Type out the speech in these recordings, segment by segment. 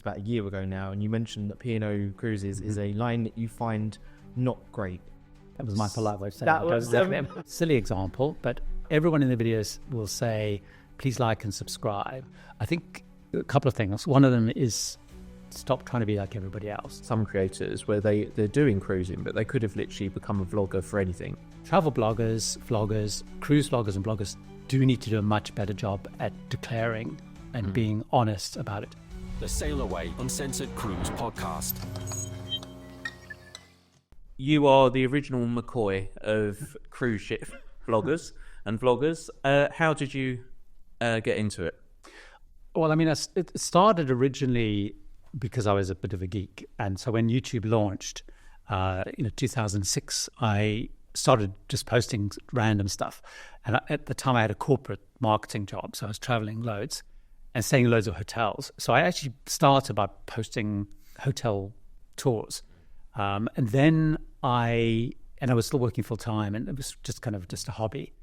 about a year ago now, and you mentioned that P&O Cruises is a line that you find not great. That was my polite way of saying That it. was Silly example, but everyone in the videos will say, please like and subscribe. I think a couple of things. One of them is stop trying to be like everybody else. Some creators where they're doing cruising, but they could have literally become a vlogger for anything. Travel bloggers, vloggers, cruise vloggers and bloggers do need to do a much better job at declaring and being honest about it. The Sail Away Uncensored Cruise Podcast. You are the original McCoy of cruise ship vloggers and vloggers. How did you get into it? Well, I mean, it started originally because I was a bit of a geek. And so when YouTube launched, 2006, I started just posting random stuff. And at the time I had a corporate marketing job. So I was traveling loads and staying in loads of hotels. So I actually started by posting hotel tours. And then I was still working full time, and it was just a hobby.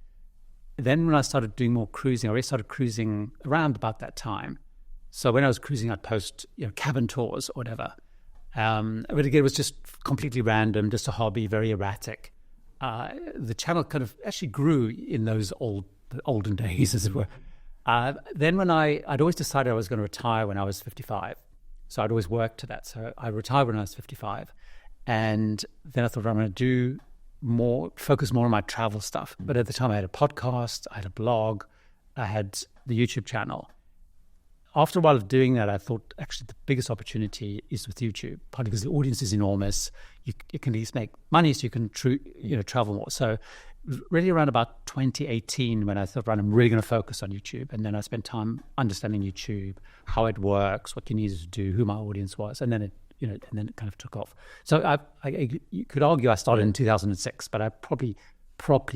Then when I started doing more cruising, I already started cruising around about that time. So when I was cruising, I'd post, cabin tours or whatever. But again, it was just completely random, just a hobby, very erratic. The channel kind of actually grew in those olden days, as it were. Then when I'd always decided I was going to retire when I was 55. So I'd always worked to that. So I retired when I was 55. And then I thought I'm going to focus more on my travel stuff. But at the time I had a podcast, I had a blog, I had the YouTube channel. After a while of doing that, I thought actually the biggest opportunity is with YouTube, partly because the audience is enormous. You can at least make money, so you can travel more. So really around about 2018 when I thought, right, I'm really going to focus on YouTube. And then I spent time understanding YouTube, how it works, what you needed to do, who my audience was. And then it kind of took off. So you could argue I started in 2006, but I probably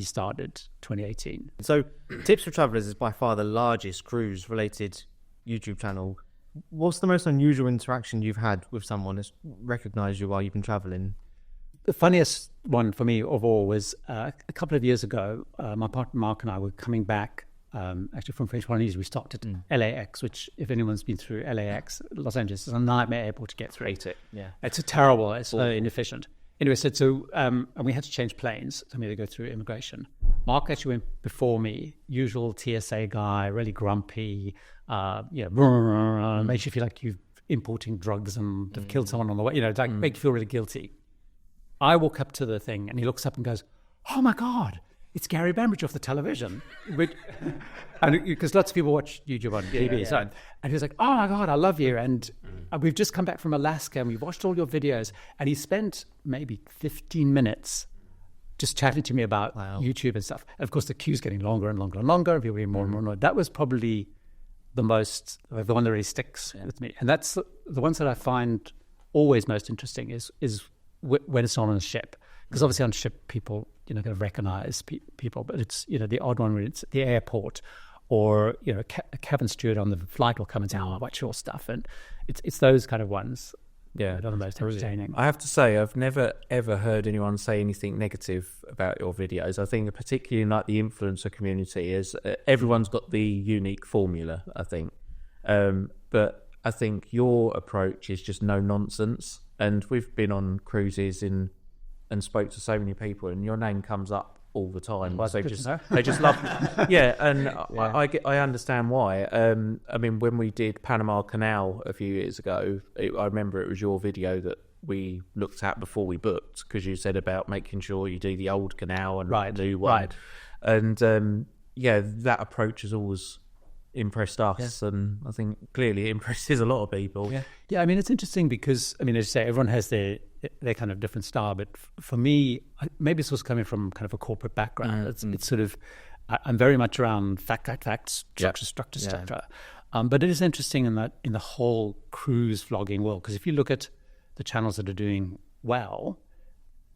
started 2018. So Tips for Travellers is by far the largest cruise-related YouTube channel. What's the most unusual interaction you've had with someone that's recognised you while you've been travelling? The funniest one for me of all was a couple of years ago, my partner Mark and I were coming back actually from French Polynesia. We stopped at LAX, which if anyone's been through LAX, Los Angeles, is a nightmare airport to get through. Hate it, yeah. It's so inefficient. Anyway, and we had to change planes, so we had to go through immigration. Mark actually went before me, usual TSA guy, really grumpy, makes you feel like you're importing drugs and have killed someone on the way, make you feel really guilty. I walk up to the thing and he looks up and goes, "Oh my God, it's Gary Bembridge off the television." And because lots of people watch YouTube on TV. Yeah. So, and he was like, "Oh my God, I love you. And we've just come back from Alaska and we've watched all your videos." And he spent maybe 15 minutes just chatting to me about YouTube and stuff. And of course, the queue's getting longer and longer and longer. And people getting more and more and more. That was probably the one that really sticks with me. And that's the ones that I find always most interesting is when it's not on a ship. Because obviously on a ship, people, kind of recognize people, but it's, the odd one when it's at the airport or, a cabin steward on the flight will come and say, "Oh, what's your stuff?" And it's those kind of ones that are the most entertaining. I have to say, I've never, ever heard anyone say anything negative about your videos. I think particularly in like the influencer community is everyone's got the unique formula, I think. But I think your approach is just no nonsense. And we've been on cruises and spoke to so many people, and your name comes up all the time. Well, they just love yeah, and yeah. I understand why. I mean, when we did Panama Canal a few years ago, I remember it was your video that we looked at before we booked, because you said about making sure you do the old canal and the new one. And that approach has always impressed us, and I think clearly it impresses a lot of people. I mean, it's interesting because, I mean, as you say, everyone has their kind of different style, but for me, maybe this was coming from kind of a corporate background. It's sort of, I'm very much around facts, structure. But it is interesting in the whole cruise vlogging world, because if you look at the channels that are doing well,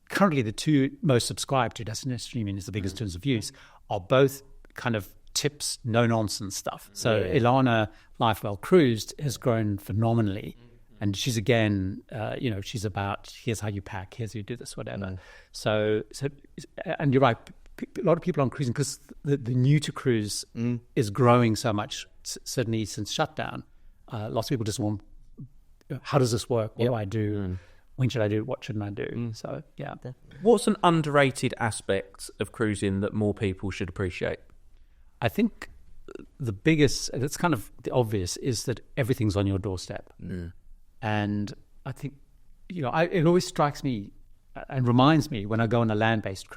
currently the two most subscribed to Destination Streaming is the biggest in terms of views, are both kind of tips, no nonsense stuff. So Ilana Life Well Cruised has grown phenomenally, and she's again, she's about here's how you pack, here's how you do this, whatever. So, and you're right. A lot of people on cruising, because the new to cruise is growing so much. Certainly since shutdown, lots of people just want how does this work? What do I do? When should I do it? What shouldn't I do? So, yeah. What's an underrated aspect of cruising that more people should appreciate? I think the biggest, and it's kind of the obvious, is that everything's on your doorstep. And I think, it always strikes me and reminds me when I go on a land-based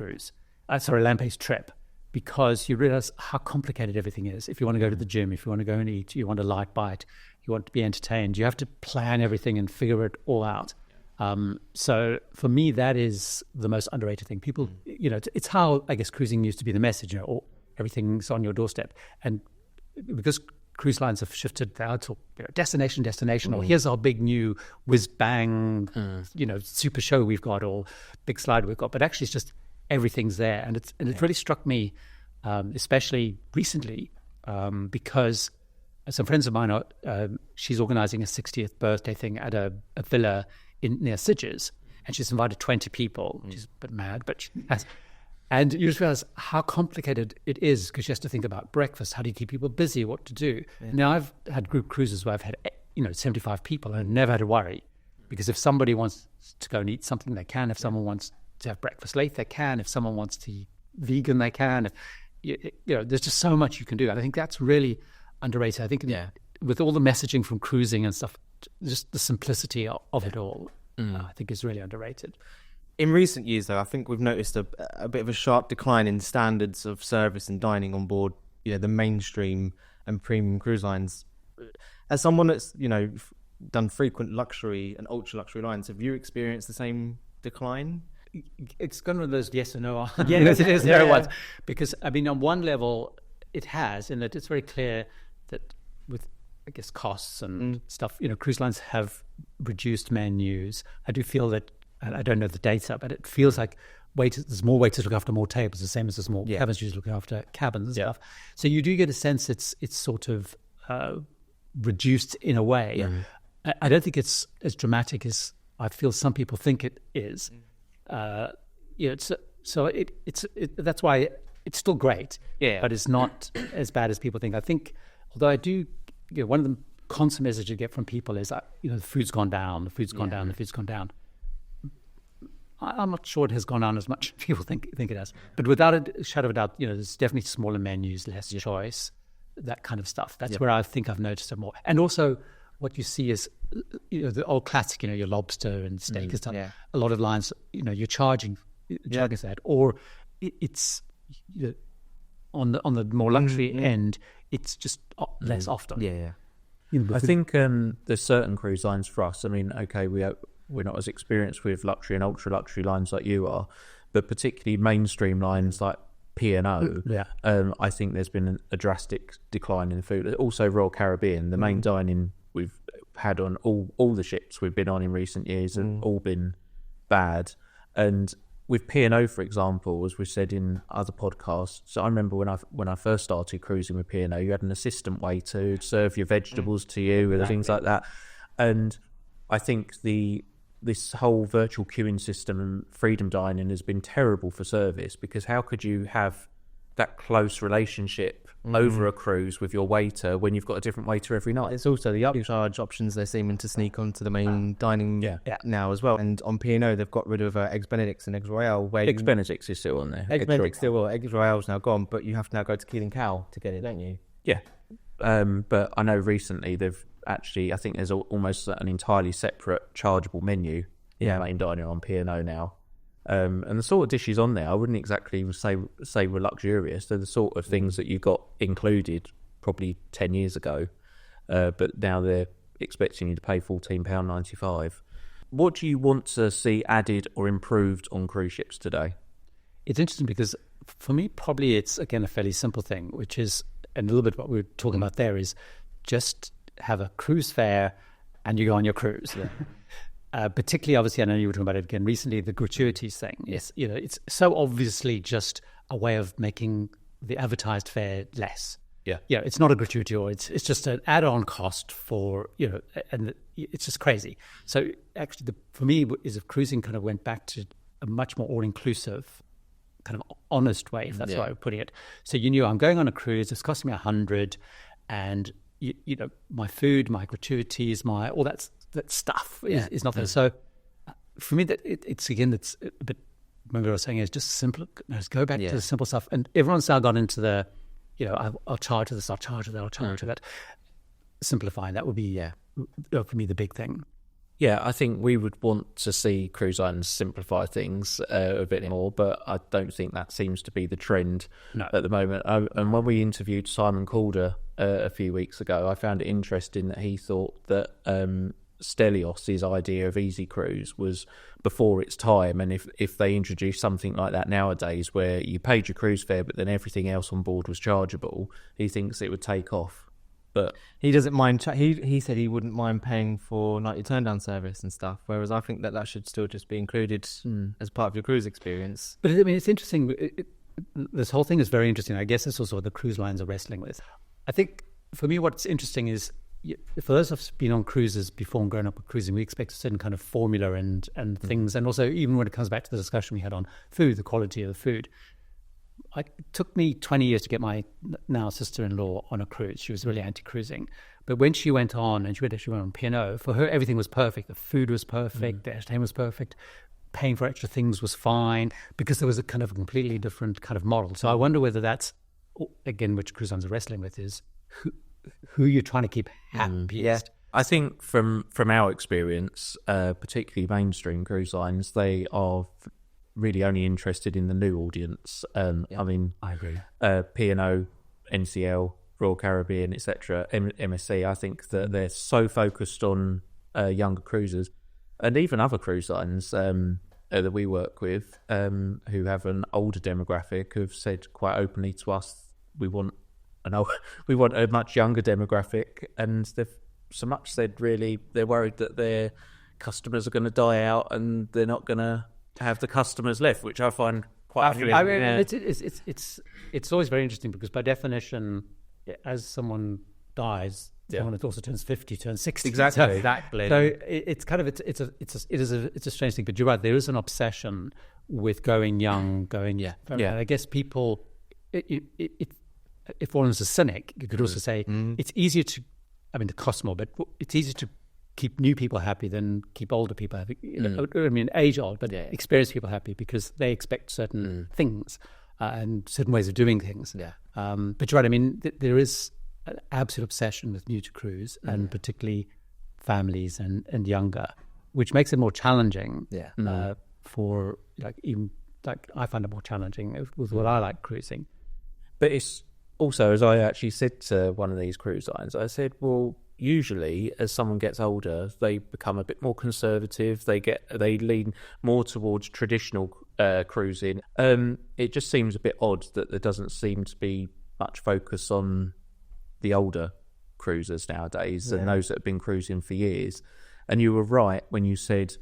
land-based trip, because you realize how complicated everything is. If you want to go to the gym, if you want to go and eat, you want a light bite, you want to be entertained, you have to plan everything and figure it all out. So for me, that is the most underrated thing. People, it's how, I guess, cruising used to be the message, everything's on your doorstep. And because cruise lines have shifted out to destination, or here's our big new whiz-bang, super show we've got, or big slide we've got. But actually, it's just everything's there. And it really struck me, especially recently, because some friends of mine, she's organizing a 60th birthday thing at a villa near Sidges, and she's invited 20 people. She's a bit mad, but she has. And you just realize how complicated it is, because she has to think about breakfast. How do you keep people busy? What to do? Yeah. Now, I've had group cruises where I've had 75 people and never had to worry, because if somebody wants to go and eat something, they can. If someone wants to have breakfast late, they can. If someone wants to eat vegan, they can. There's just so much you can do. And I think that's really underrated. I think with all the messaging from cruising and stuff, just the simplicity of it all, I think is really underrated. In recent years, though, I think we've noticed a bit of a sharp decline in standards of service and dining on board, the mainstream and premium cruise lines. As someone that's, done frequent luxury and ultra luxury lines, have you experienced the same decline? It's kind of those yes or no. Yes, it is. There it was. Because, on one level, it has, in that it's very clear that with, I guess, costs and stuff, cruise lines have reduced menus. I do feel that, and I don't know the data, but it feels like there's more waiters look after more tables, the same as there's more cabins look after cabins and stuff. So you do get a sense it's sort of reduced in a way. I don't think it's as dramatic as I feel some people think it is. That's why it's still great, but it's not as bad as people think. I think, although I do, one of the constant messages you get from people is, the food's gone down, the food's gone down, the food's gone down. I'm not sure it has gone down as much as people think it has. But without a shadow of a doubt, there's definitely smaller menus, less choice, that kind of stuff. That's where I think I've noticed it more. And also, what you see is, the old classic, your lobster and steak and stuff. A lot of lines, you're charging for that, or it's on the more luxury end, it's just less often. I think there's certain cruise lines for us. We're not as experienced with luxury and ultra luxury lines like you are, but particularly mainstream lines like P&O. I think there's been a drastic decline in food. Also, Royal Caribbean, the main dining we've had on all the ships we've been on in recent years have all been bad. And with P&O, for example, as we said in other podcasts, so I remember when I first started cruising with P&O, you had an assistant waiter who'd serve your vegetables to you and things like that. And I think this whole virtual queuing system and freedom dining has been terrible for service, because how could you have that close relationship over a cruise with your waiter when you've got a different waiter every night? It's also the upcharge options they're seeming to sneak onto the main dining now as well. And on P&O, they've got rid of Eggs Benedicts and Eggs Royale. Eggs Benedicts is still on there. Eggs Benedicts still will. Eggs Royale's now gone, but you have to now go to Keel and Cow to get it, don't you? Yeah. But I know recently they've actually, I think there's almost an entirely separate chargeable menu in main dining on P&O now. And the sort of dishes on there, I wouldn't exactly say were luxurious. They're the sort of things that you got included probably 10 years ago, but now they're expecting you to pay £14.95. What do you want to see added or improved on cruise ships today? It's interesting because for me, probably it's, again, a fairly simple thing, which is, and a little bit what we were talking about there, is just have a cruise fare and you go on your cruise. Particularly, obviously, I know you were talking about it again recently, the gratuities thing. Yes, it's so obviously just a way of making the advertised fare less. It's not a gratuity, or it's just an add-on cost for, and it's just crazy. So actually, for me, is if cruising kind of went back to a much more all-inclusive, kind of honest way, if that's the way of putting it. So I'm going on a cruise, it's costing me $100, and my food, my gratuities, all that that stuff is not there. So for me, that it's again, it's a bit. Remember, I was saying is just simple. Just go back to the simple stuff. And everyone's now got into the, I'll charge this, I'll charge that, I'll charge that. Simplifying, that would be for me the big thing. Yeah, I think we would want to see cruise lines simplify things a bit more, but I don't think that seems to be the trend at the moment. And when we interviewed Simon Calder a few weeks ago, I found it interesting that he thought that Stelios's idea of Easy Cruise was before its time, and if they introduced something like that nowadays where you paid your cruise fare but then everything else on board was chargeable, he thinks it would take off. But he doesn't mind. He said he wouldn't mind paying for nightly turn down service and stuff. Whereas I think that should still just be included as part of your cruise experience. But I mean, it's interesting. This whole thing is very interesting. I guess this is what the cruise lines are wrestling with. I think for me, what's interesting is, for those of us who've been on cruises before and grown up with cruising, we expect a certain kind of formula and things. And also, even when it comes back to the discussion we had on food, the quality of the food. It took me 20 years to get my now sister-in-law on a cruise. She was really anti-cruising. But when she went on, and she went on P&O, for her, everything was perfect. The food was perfect. The entertainment was perfect. Paying for extra things was fine, because there was a kind of completely different kind of model. So I wonder whether that's, again, which cruise lines are wrestling with, is who you're trying to keep happiest. Yeah. I think from our experience, particularly mainstream cruise lines, they are really only interested in the new audience. I mean, I agree. P&O, NCL, Royal Caribbean, etc., MSC, I think that they're so focused on younger cruisers, and even other cruise lines that we work with who have an older demographic have said quite openly to us, we want a much younger demographic, and they've so much said really they're worried that their customers are going to die out and they're not going to have the customers left, which I find quite I mean, it's always very interesting, because by definition, as someone dies, someone that also turns 50 turns 60. Exactly. So it's kind of it's a strange thing. But you're right, there is an obsession with going young, And I guess people, if one is a cynic, you could also say it's easier to, I mean, it costs more, but it's easier to keep new people happy than keep older people happy. I mean, age old, but experienced people happy, because they expect certain things and certain ways of doing things. But you're right. I mean, there is an absolute obsession with new to cruise, and particularly families and younger, which makes it more challenging. For I find it more challenging with what I like cruising. But it's also, as I actually said to one of these cruise lines, I said, well, usually as someone gets older, they become a bit more conservative. They lean more towards traditional cruising. It just seems a bit odd that there doesn't seem to be much focus on the older cruisers nowadays and those that have been cruising for years. And you were right when you said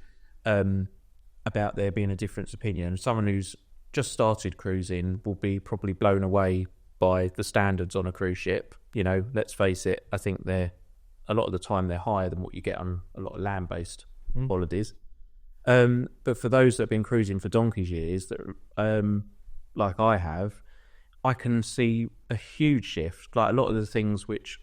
about there being a difference of opinion. Someone who's just started cruising will be probably blown away by the standards on a cruise ship. You know, let's face it, I think a lot of the time they're higher than what you get on a lot of land-based holidays. But for those that have been cruising for donkey's years, that like I have, I can see a huge shift. Like a lot of the things which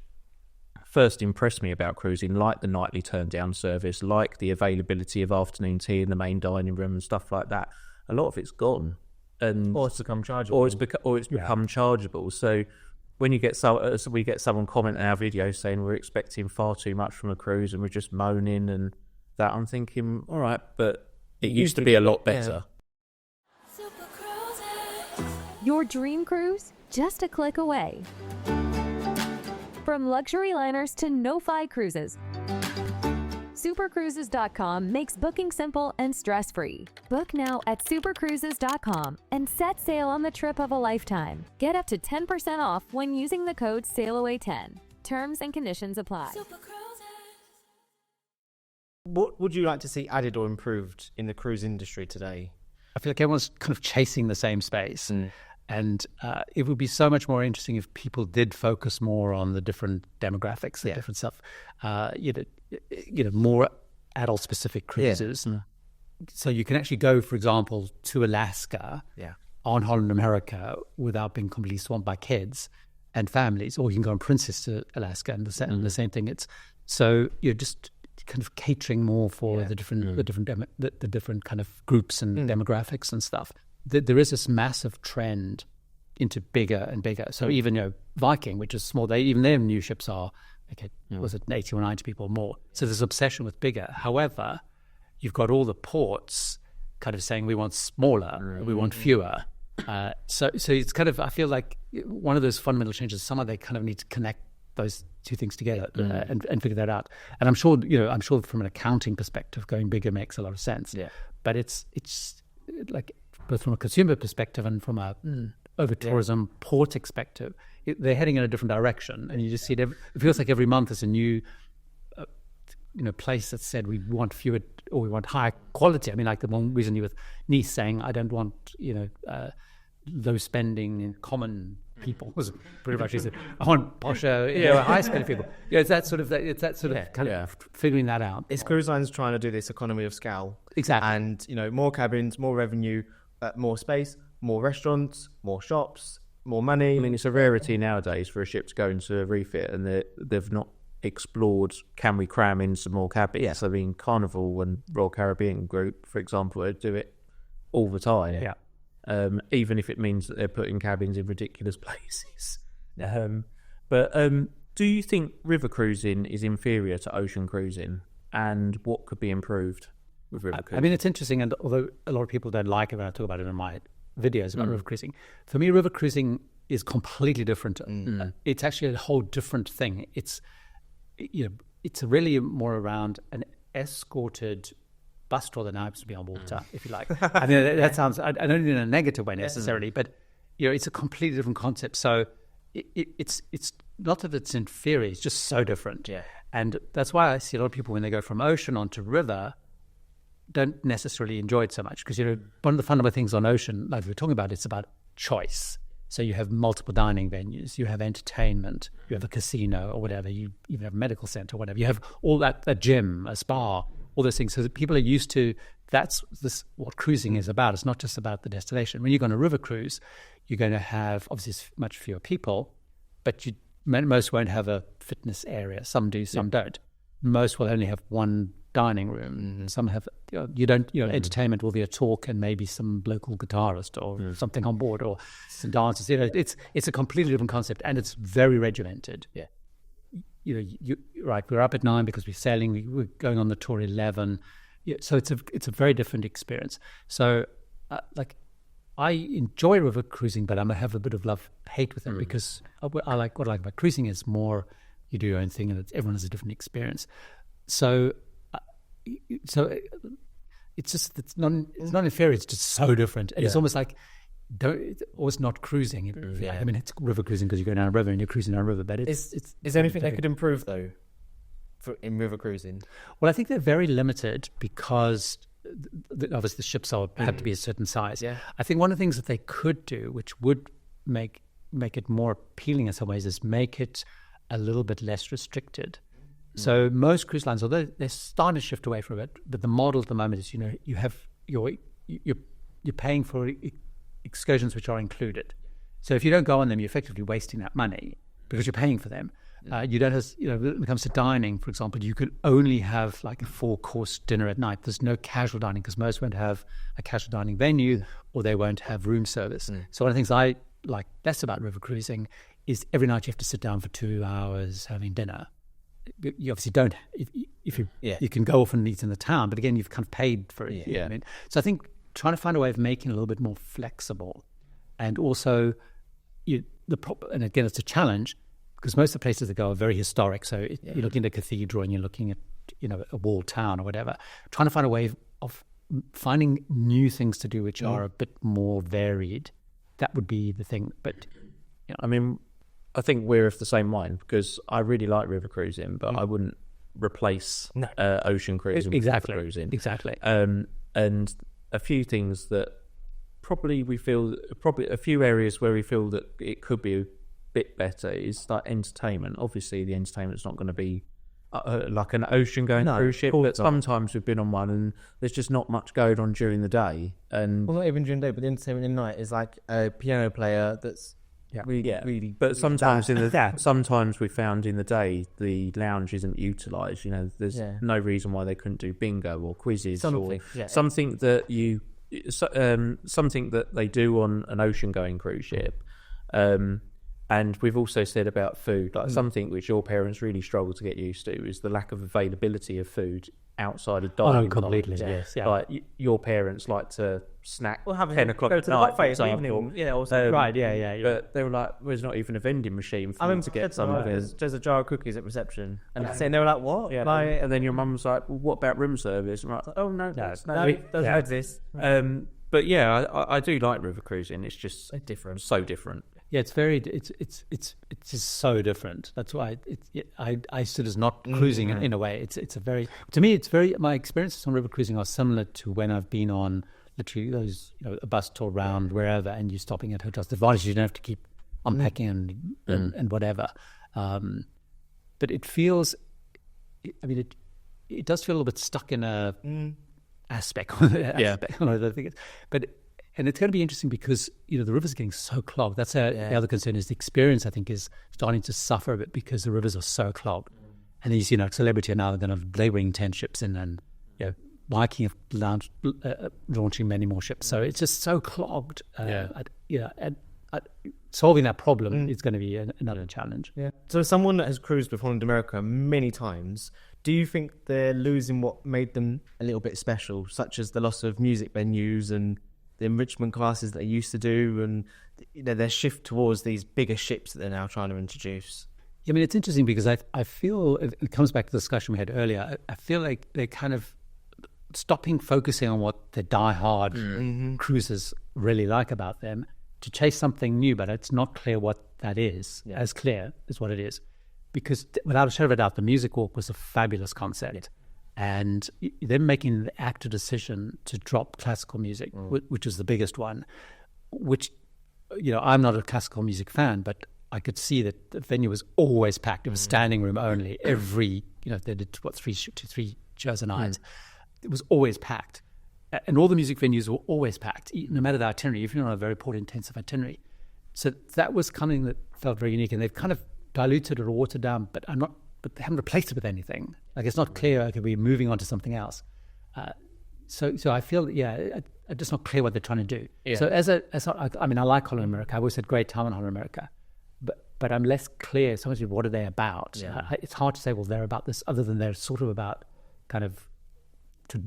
first impressed me about cruising, like the nightly turn-down service, like the availability of afternoon tea in the main dining room and stuff like that, a lot of it's gone. Or it's become chargeable. Or it's become chargeable. So when we get someone comment on our video saying we're expecting far too much from a cruise and we're just moaning and that, I'm thinking, all right, but it used to be a lot better. Your dream cruise, just a click away. From luxury liners to no-fi cruises, supercruises.com makes booking simple and stress-free. Book now at supercruises.com and set sail on the trip of a lifetime. Get up to 10% off when using the code SAILAWAY10. Terms and conditions apply. What would you like to see added or improved in the cruise industry today? I feel like everyone's kind of chasing the same space. And it would be so much more interesting if people did focus more on the different demographics, the different stuff. More adult-specific cruises. So you can actually go, for example, to Alaska on Holland America without being completely swamped by kids and families, or you can go on Princess to Alaska and the same thing. So you're just kind of catering more for the different kind of groups and demographics and stuff. There is this massive trend into bigger and bigger. So even Viking, which is small, even their new ships are was it 80 or 90 people more. So there's obsession with bigger. However, you've got all the ports kind of saying we want smaller, we want fewer. So it's kind of, I feel like one of those fundamental changes. Somehow they kind of need to connect those two things together and figure that out. And I'm sure from an accounting perspective, going bigger makes a lot of sense. Yeah. But it's like both from a consumer perspective and from a over tourism port perspective, they're heading in a different direction. And you just see it feels like every month there's a new place that said we want fewer or we want higher quality. I mean, like the one recently with Nice saying, I don't want low spending common people, was pretty much he said, I want posher, high spending people. It's that sort of kind of figuring that out. It's cruise lines trying to do this economy of scale. Exactly. And more cabins, more revenue, more space, more restaurants, more shops, more money. I mean, it's a rarity nowadays for a ship to go into a refit, and they've not explored, can we cram in some more cabins? Yes. I mean, Carnival and Royal Caribbean Group, for example, they do it all the time. Yeah. Even if it means that they're putting cabins in ridiculous places. But do you think river cruising is inferior to ocean cruising, and what could be improved with river cruising? I mean, it's interesting, and although a lot of people don't like it when I talk about it in my videos about river cruising, for me, river cruising is completely different. It's actually a whole different thing. It's really more around an escorted bus tour than I happens to be on water, if you like. I mean, that sounds, I don't mean in a negative way necessarily, but it's a completely different concept. So it's not that it's inferior, it's just so different. Yeah. And that's why I see a lot of people when they go from ocean onto river don't necessarily enjoy it so much, because one of the fundamental things on ocean, like we were talking about, it's about choice. So you have multiple dining venues, you have entertainment, you have a casino or whatever, you even have a medical center or whatever, you have all that, a gym, a spa, all those things. So that people are used to, what cruising is about. It's not just about the destination. When you go on a river cruise, you're going to have, obviously, much fewer people, but most won't have a fitness area. Some do, some don't. Most will only have one dining room. Some have, entertainment will be a talk and maybe some local guitarist or something on board or some dancers. It's a completely different concept, and it's very regimented. Yeah. We're up at 9 because we're sailing. We're going on the tour 11. Yeah, so it's a very different experience. So, I enjoy river cruising, but I have a bit of love-hate with it because what I like about cruising is more you do your own thing and everyone has a different experience. So it's not inferior. It's just so different, and it's almost like it's not cruising. I mean, it's river cruising because you go down a river and you're cruising down a river. But is there anything they could improve though in river cruising? Well, I think they're very limited because obviously the ships have to be a certain size. Yeah. I think one of the things that they could do, which would make it more appealing in some ways, is make it a little bit less restricted. So most cruise lines, although they're starting to shift away from it, but the model at the moment is you're paying for excursions which are included. So if you don't go on them, you're effectively wasting that money because you're paying for them. You don't have, when it comes to dining, for example, you could only have like a 4-course dinner at night. There's no casual dining because most won't have a casual dining venue or they won't have room service. So one of the things I like less about river cruising is every night you have to sit down for 2 hours having dinner. You obviously don't, if you can go off and eat in the town, but again, you've kind of paid for it. Yeah. I mean? So I think trying to find a way of making it a little bit more flexible, and also and again, it's a challenge because most of the places that go are very historic. So you're looking at a cathedral and you're looking at a walled town or whatever. Trying to find a way of finding new things to do which are a bit more varied. That would be the thing. But I mean, I think we're of the same mind because I really like river cruising, but I wouldn't replace ocean cruising with river cruising. Exactly. And a few things that probably a few areas where we feel that it could be a bit better is like entertainment. Obviously, the entertainment's not going to be like an ocean-going cruise ship, but sometimes we've been on one and there's just not much going on during the day. And well, not even during the day, but the entertainment at night is like a piano player that's really. But sometimes sometimes we found in the day the lounge isn't utilised. There's no reason why they couldn't do bingo or quizzes something that something that they do on an ocean-going cruise ship. And we've also said about food, like something which your parents really struggle to get used to is the lack of availability of food outside of dining. Oh, completely. Yes. Yeah. Like your parents like to snack. Well, have 10 o'clock go at to the night, buffet for in the example. evening. Yeah, also. Right. Yeah. But they were like, there's not even a vending machine for I them mean, to get something. there's a jar of cookies at reception, and they were like, "What?" Yeah, Like, and then your mum was like, well, what about room service? And I'm like, oh, no, no, it doesn't exist. But yeah, I do like river cruising. It's just so different. Yeah, it's just so different. That's why I see it as not cruising in a way. It's a very, to me, it's very, my experiences on river cruising are similar to when I've been on literally those, a bus tour around wherever, and you're stopping at hotels. The advantage, you don't have to keep unpacking and whatever. But it feels, it does feel a little bit stuck in a aspect. I think and it's going to be interesting because, the rivers are getting so clogged. That's the other concern is the experience, I think, is starting to suffer a bit because the rivers are so clogged. And these, celebrity are now going to labouring 10 ships in and, Viking have launching many more ships. So it's just so clogged. Solving that problem is going to be another challenge. Yeah. So as someone that has cruised with Holland America many times, do you think they're losing what made them a little bit special, such as the loss of music venues and the enrichment classes that they used to do, and their shift towards these bigger ships that they're now trying to introduce? I mean, it's interesting because I feel it comes back to the discussion we had earlier. I feel like they're kind of stopping focusing on what the die-hard cruisers really like about them to chase something new, but it's not clear what that is. As clear as what it is, because without a shadow of a doubt, the music walk was a fabulous concept. And them making the active decision to drop classical music, which is the biggest one, which, I'm not a classical music fan, but I could see that the venue was always packed. It was standing room only. Every, they did, 3 shows a night. It was always packed. And all the music venues were always packed, no matter the itinerary, if you're on a very port-intensive itinerary. So that was something that felt very unique. And they've kind of diluted or watered down, but they haven't replaced it with anything. Like, it's not clear, okay, we're moving on to something else. So I feel, it's just not clear what they're trying to do. Yeah. So I like Holland America. I've always had great time in Holland America, but I'm less clear sometimes what are they about. Yeah. It's hard to say, well, they're about this, other than they're sort of about kind of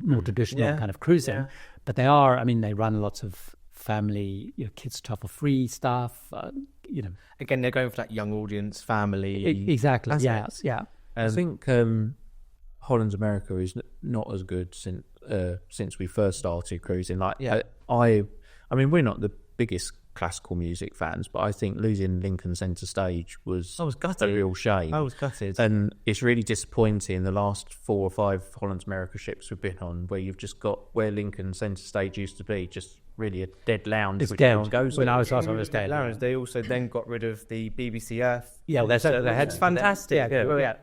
more traditional kind of cruising. Yeah. But they are, they run lots of family, kids travel free stuff, Again, they're going for that young audience, family. Exactly. Yeah. I think Holland America is not as good since we first started cruising. We're not the biggest classical music fans, but I think losing Lincoln Centre Stage was a real shame. I was gutted. And it's really disappointing the last 4 or 5 Holland America ships we've been on, where you've just got where Lincoln Centre Stage used to be, just really a dead lounge. It's dead. When I was last time, it was dead. Lounge. They also then got rid of the BBC Earth. Yeah, well, that's fantastic.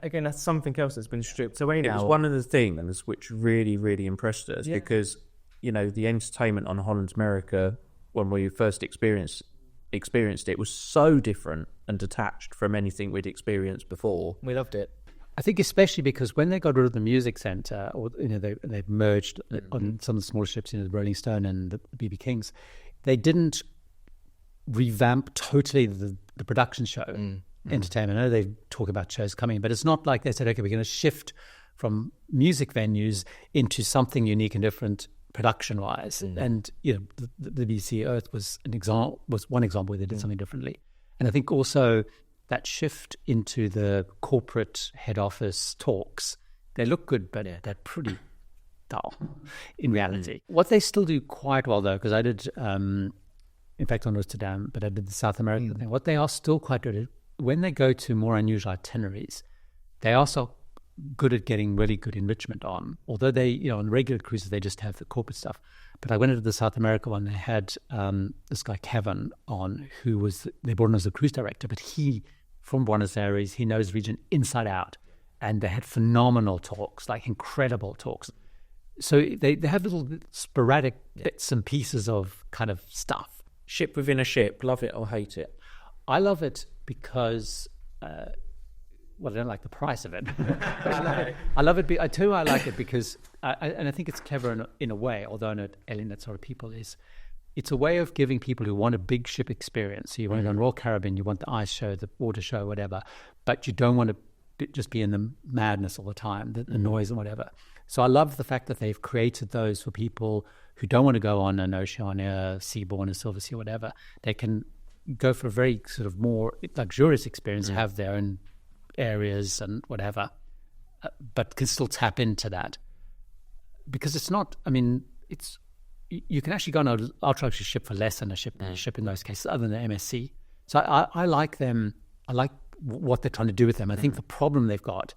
Again, that's something else that's been stripped away now. It was one of the things which really, really impressed us because, the entertainment on Holland America, when we first experienced it, was so different and detached from anything we'd experienced before. We loved it. I think especially because when they got rid of the music centre, or they merged on some of the smaller ships, the Rolling Stone and the BB Kings, they didn't revamp totally the production show entertainment. I know they talk about shows coming, but it's not like they said, okay, we're going to shift from music venues into something unique and different production-wise. And the BBC Earth was one example where they did something differently. And I think also that shift into the corporate head office talks, they look good, but they're pretty dull in reality. What they still do quite well, though, because I did, in fact, on Rotterdam, but I did the South American thing. What they are still quite good at, when they go to more unusual itineraries, they are so good at getting really good enrichment on. Although they, on regular cruises, they just have the corporate stuff. But I went into the South America one, they had this guy, Kevin, on, they brought him as a cruise director, but he, from Buenos Aires, he knows the region inside out. And they had phenomenal talks, like incredible talks. So they have little sporadic bits and pieces of kind of stuff. Ship within a ship, love it or hate it. I love it because, well, I don't like the price of it. I love it. I tell you why I like it because, and I think it's clever in a way, although I know it alienates sort of people, is it's a way of giving people who want a big ship experience. So you want to go on Royal Caribbean, you want the ice show, the water show, whatever, but you don't want to just be in the madness all the time, the noise and whatever. So I love the fact that they've created those for people who don't want to go on an Oceania, Seabourn, or Silver Sea, or whatever. They can go for a very sort of more luxurious experience, have their own areas and whatever, but can still tap into that. Because it's not, I mean, it's, you can actually go on an ultra-luxury ship for less than a ship in those cases, other than the MSC. So I like them. I like what they're trying to do with them. I think the problem they've got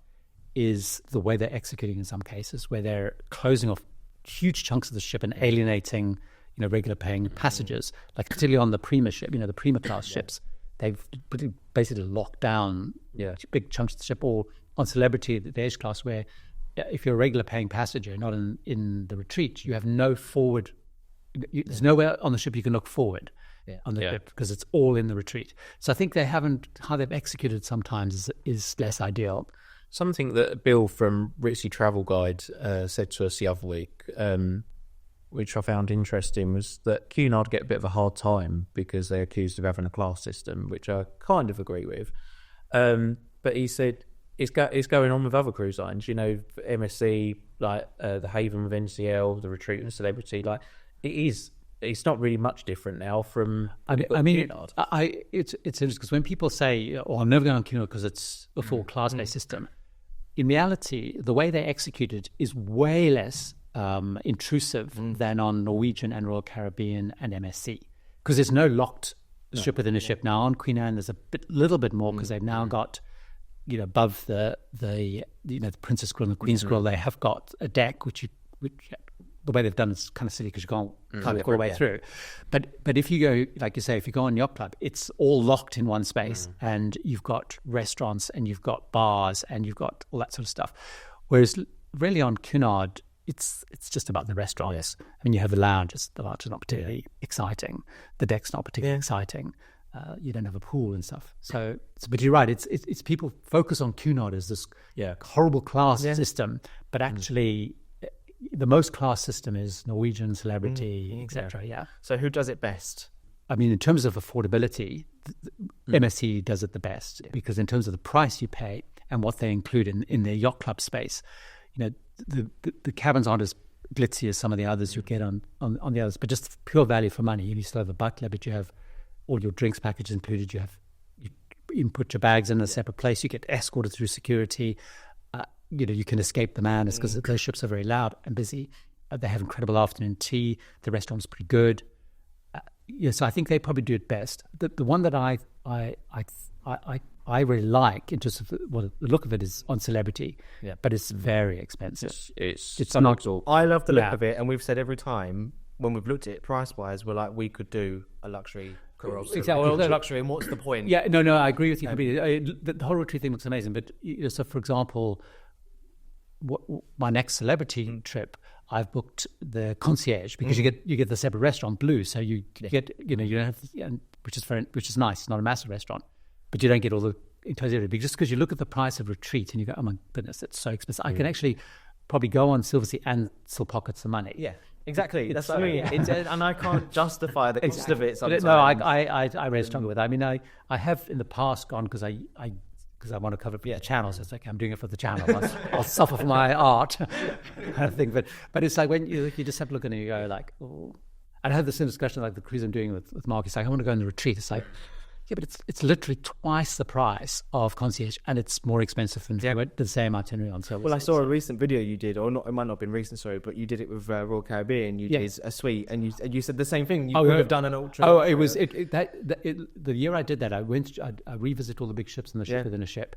is the way they're executing in some cases, where they're closing off huge chunks of the ship and alienating, regular paying passengers. Like particularly on the Prima ship, the Prima class ships, they've basically locked down big chunks of the ship. Or on Celebrity, the Edge class, where if you're a regular paying passenger, not in the retreat, you have no forward. There's nowhere on the ship you can look forward on the ship because it's all in the retreat. So I think how they've executed sometimes is less ideal. Something that Bill from Ritzy Travel Guide said to us the other week, which I found interesting, was that Cunard get a bit of a hard time because they're accused of having a class system, which I kind of agree with. But he said it's going on with other cruise lines, MSC, like the Haven with NCL, the Retreat and Celebrity, like it's not really much different now from Cunard. It's interesting because when people say, I'm never going on Cunard because it's a full class-based system, in reality, the way they execute it is way less intrusive than on Norwegian and Royal Caribbean and MSC, because there's no locked ship within a ship. Now on Queen Anne, there's a little bit more because they've now got, above the Princess Grill and the Queen's Grill, they have got a deck which the way they've done is kind of silly because you can't climb all the way through. But if you go, like you say, if you go on Yacht Club, it's all locked in one space, and you've got restaurants and you've got bars and you've got all that sort of stuff. Whereas really on Cunard, it's just about the restaurants. I mean, you have the lounges. The lounge is not particularly exciting. The deck's not particularly exciting. You don't have a pool and stuff. So but you're right. It's people focus on Cunard as this horrible class system, but actually. The most class system is Norwegian, Celebrity, etc. Yeah. So who does it best? I mean, in terms of affordability, MSC does it the best because in terms of the price you pay and what they include in their yacht club space, the cabins aren't as glitzy as some of the others you get on the others, but just pure value for money. You still have a butler, but you have all your drinks packages included. You put your bags in a separate place. You get escorted through security. You can escape the madness because those ships are very loud and busy. They have incredible afternoon tea. The restaurant's pretty good. So I think they probably do it best. The one that I really like in terms of the look of it is on Celebrity, but it's very expensive. It's not. I love the look of it, and we've said every time when we've looked at it price-wise, we're like, we could do a luxury. Luxury, and what's the point? Yeah, no, I agree with you completely. The whole retreat thing looks amazing, but so for example, my next Celebrity trip, I've booked the concierge because you get the separate restaurant Blue, so you get you don't have which is nice. It's not a massive restaurant, but you don't get all the inclusivity. Just because you look at the price of retreat and you go, oh my goodness, it's so expensive. I can actually probably go on Silver Sea and still pocket some money. Yeah. Exactly. That's what I mean. And I can't justify the cost of it sometimes. No, I really struggle with it. I mean, I have in the past gone because I want to cover the channels. It's like I'm doing it for the channel. I'll suffer for my art kind of thing. But it's like when you just have to look at it and you go like, oh. And I had the same discussion like the cruise I'm doing with Mark. He's like, I want to go on the retreat. It's like, yeah, but it's literally twice the price of concierge, and it's more expensive than the same itinerary on Silver Sea. Well, I saw a recent video you did, or not, it might not have been recent, sorry, but you did it with Royal Caribbean. You did a suite, and you said the same thing. You could have done an ultra. Oh, it was the year I did that. I went, I revisit all the big ships in the ship within a ship,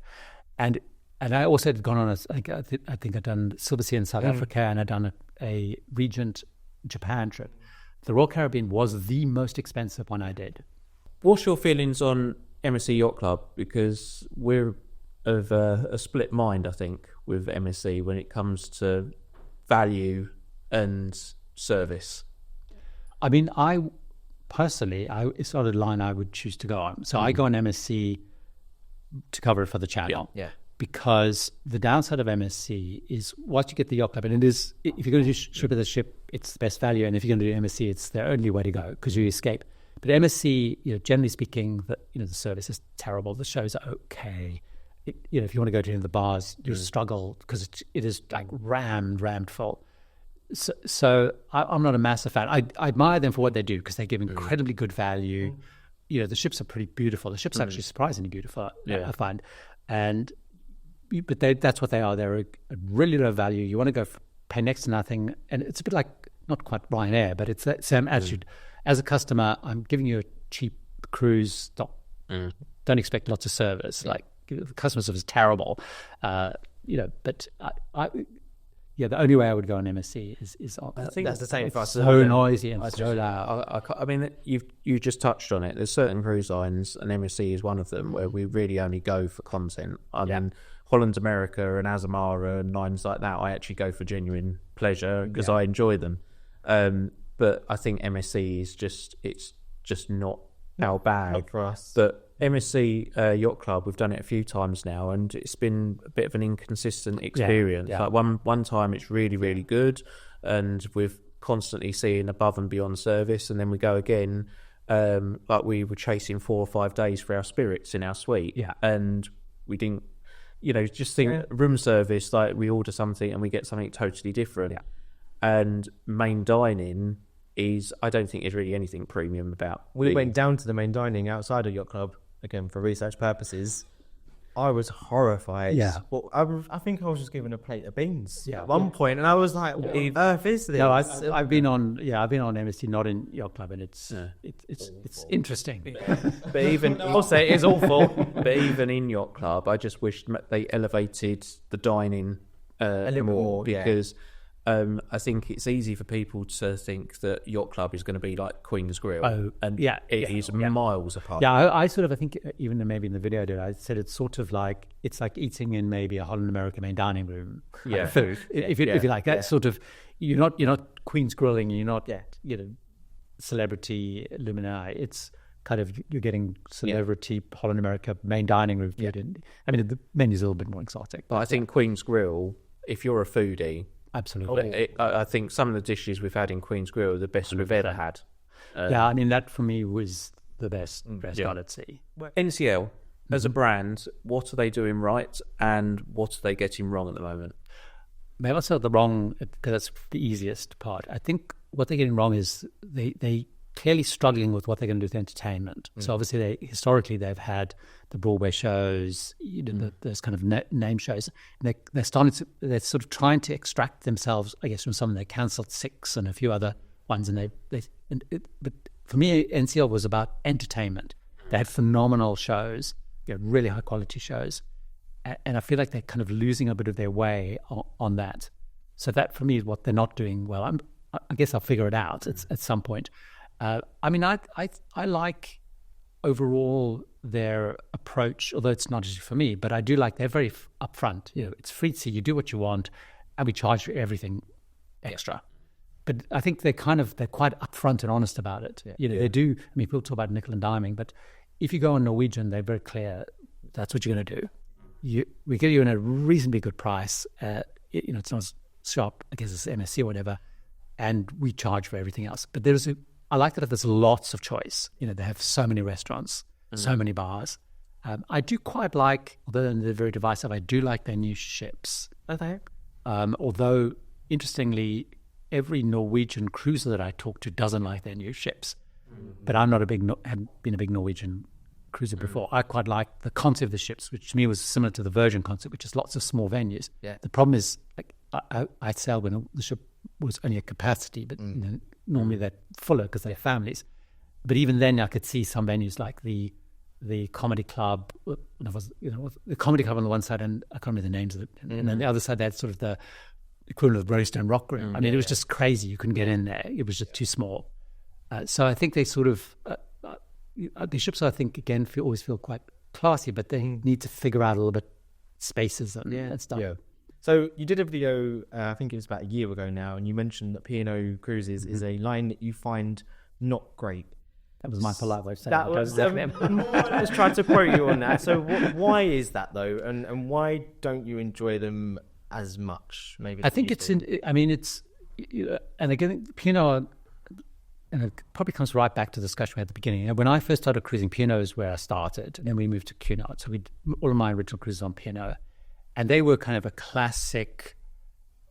and I also had gone on I think I'd done Silver Sea in South Africa, and I'd done a Regent Japan trip. The Royal Caribbean was the most expensive one I did. What's your feelings on MSC Yacht Club? Because we're of a split mind, I think, with MSC when it comes to value and service. I mean, personally, it's not a line I would choose to go on. So I go on MSC to cover it for the channel. Yeah. Because the downside of MSC is once you get the yacht club, and it is, if you're going to do ship of the ship, it's the best value, and if you're going to do MSC, it's the only way to go because you escape. But MSC, generally speaking, the service is terrible. The shows are okay. If you want to go to any of the bars, you struggle because it is like rammed full. So I'm not a massive fan. I admire them for what they do because they give incredibly good value. The ships are pretty beautiful. The ships are actually surprisingly beautiful, I find. But that's what they are. They're a really low value. You want to go pay next to nothing. And it's a bit like, not quite Ryanair, but it's that same attitude. As a customer, I'm giving you a cheap cruise. Don't expect lots of service. Like, the customer service is terrible. But the only way I would go on MSC is I think that's the same for us. So noisy and so loud. I mean, you just touched on it. There's certain cruise lines, and MSC is one of them, where we really only go for content. I mean, Holland America and Azamara and lines like that, I actually go for genuine pleasure because I enjoy them. But I think MSC is just not our bag. Not for us. But MSC Yacht Club, we've done it a few times now, and it's been a bit of an inconsistent experience. Yeah. Like one time it's really, really good, and we're constantly seeing above and beyond service, and then we go again. Like we were chasing 4 or 5 days for our spirits in our suite, and we didn't. Just think room service, like we order something and we get something totally different. And main dining is, I don't think there's really anything premium about. We went down to the main dining outside of Yacht Club, again, for research purposes. I was horrified. Yeah. Well, I think I was just given a plate of beans at one point, and I was like, what on earth is this? No, I've been on MSC, not in Yacht Club, and it's interesting. But even I'll say it is awful. But even in Yacht Club, I just wish they elevated the dining a little more, because I think it's easy for people to think that Yacht Club is going to be like Queen's Grill, and it is miles apart. Yeah, I think even maybe in the video, I said it's sort of like it's like eating in maybe a Holland America main dining room food. If you like that sort of, you're not Queen's Grilling, you're not celebrity luminaire. It's kind of you're getting celebrity Holland America main dining room food. I mean, the menu's a little bit more exotic. But I think Queen's Grill, if you're a foodie. Absolutely. I think some of the dishes we've had in Queen's Grill are the best we've ever had. I mean, that for me was the best restaurant at sea. NCL, as a brand, what are they doing right and what are they getting wrong at the moment? Maybe I'll start the wrong, because that's the easiest part. I think what they're getting wrong is they clearly struggling with what they're going to do with entertainment. So obviously, historically, they've had the Broadway shows, those kind of name shows. And they're sort of trying to extract themselves, I guess, from some of their cancelled Six and a few other ones. But for me, NCL was about entertainment. They had phenomenal shows, really high quality shows, and I feel like they're kind of losing a bit of their way on that. So that for me is what they're not doing well. I guess I'll figure it out at some point. I mean, I like overall their approach, although it's not just for me, but I do like they're very upfront. It's free to see, you do what you want, and we charge for everything extra. But I think they're quite upfront and honest about it. They do. I mean, people talk about nickel and diming, but if you go on Norwegian, they're very clear. That's what you're going to do. We get you in a reasonably good price. It's not as sharp, I guess it's MSC or whatever, and we charge for everything else. But I like that there's lots of choice. They have so many restaurants, so many bars. I do quite like, although they're very divisive, I do like their new ships. Okay. Although, interestingly, every Norwegian cruiser that I talk to doesn't like their new ships. But I'm not hadn't been a big Norwegian cruiser before. I quite like the concept of the ships, which to me was similar to the Virgin concept, which is lots of small venues. Yeah. The problem is, like, I sailed when the ship was only a capacity, but normally they're fuller because they're families. But even then, I could see some venues like the comedy club. The comedy club on the one side, and I can't remember the names of it. And then the other side, they had sort of the equivalent of Roystone Rock Room. I mean, it was just crazy. You couldn't get in there. It was just too small. So I think they sort of the ships, I think, again, always feel quite classy, but they need to figure out a little bit spaces and stuff. Yeah. So you did a video, I think it was about a year ago now, and you mentioned that P&O Cruises is a line that you find not great. That was my polite way of saying it. I was trying to quote you on that. So why is that though, and why don't you enjoy them as much? Maybe I think it's and again, P&O, and it probably comes right back to the discussion we had at the beginning. When I first started cruising, P&O is where I started, and then we moved to Cunard. So all of my original cruises on P&O, and they were kind of a classic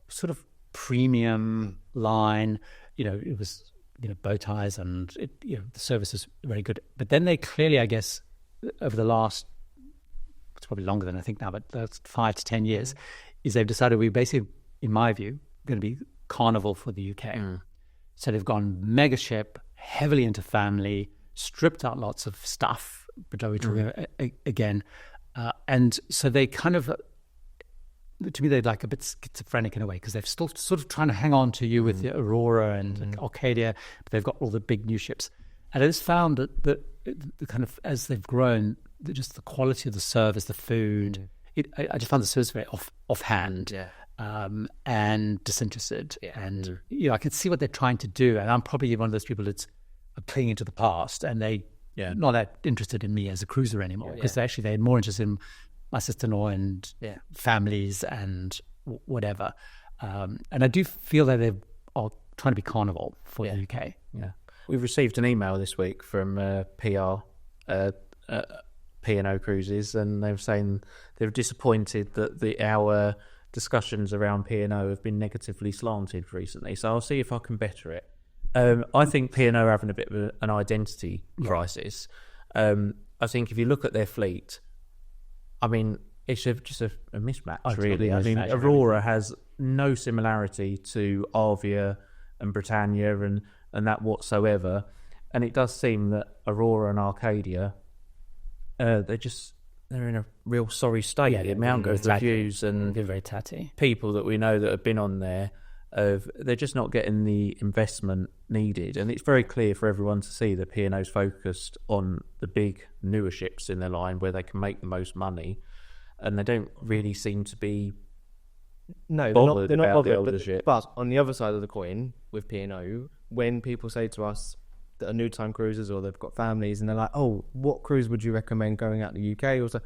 sort of premium line. It was bow ties, and the service is very good. But then they clearly, I guess, over the last, it's probably longer than I think now, but that's 5 to 10 years, is they've decided we basically, in my view, going to be Carnival for the UK. So they've gone mega ship, heavily into family, stripped out lots of stuff, which I'll be talking about again. And so they kind of, to me, they're like a bit schizophrenic in a way, because they're still sort of trying to hang on to you with the Aurora and Arcadia, but they've got all the big new ships. And I just found that the kind of, as they've grown, just the quality of the service, the food, I just found the service very offhand. And disinterested, and I can see what they're trying to do, and I'm probably one of those people that's clinging to the past, and they not that interested in me as a cruiser anymore, because they're more interested in my sister-in-law and families and whatever. And I do feel that they are trying to be Carnival for the UK. We've received an email this week from P&O Cruises, and they were saying they're disappointed that our discussions around P&O have been negatively slanted recently, so I'll see if I can better it. I think P&O are having a bit of an identity crisis. I think if you look at their fleet, I mean, it's just a mismatch, really. I mean, Aurora has no similarity to Arvia and Britannia and that whatsoever, and it does seem that Aurora and Arcadia, they're in a real sorry state. The amount of reviews and they're very tatty. People that we know that have been on there, they're just not getting the investment needed. And it's very clear for everyone to see that P&O's focused on the big, newer ships in their line where they can make the most money. And they don't really seem to be bothered about the older ship. But on the other side of the coin, with P&O, when people say to us that are new time cruisers or they've got families and they're like, oh, what cruise would you recommend going out to the UK? Or so,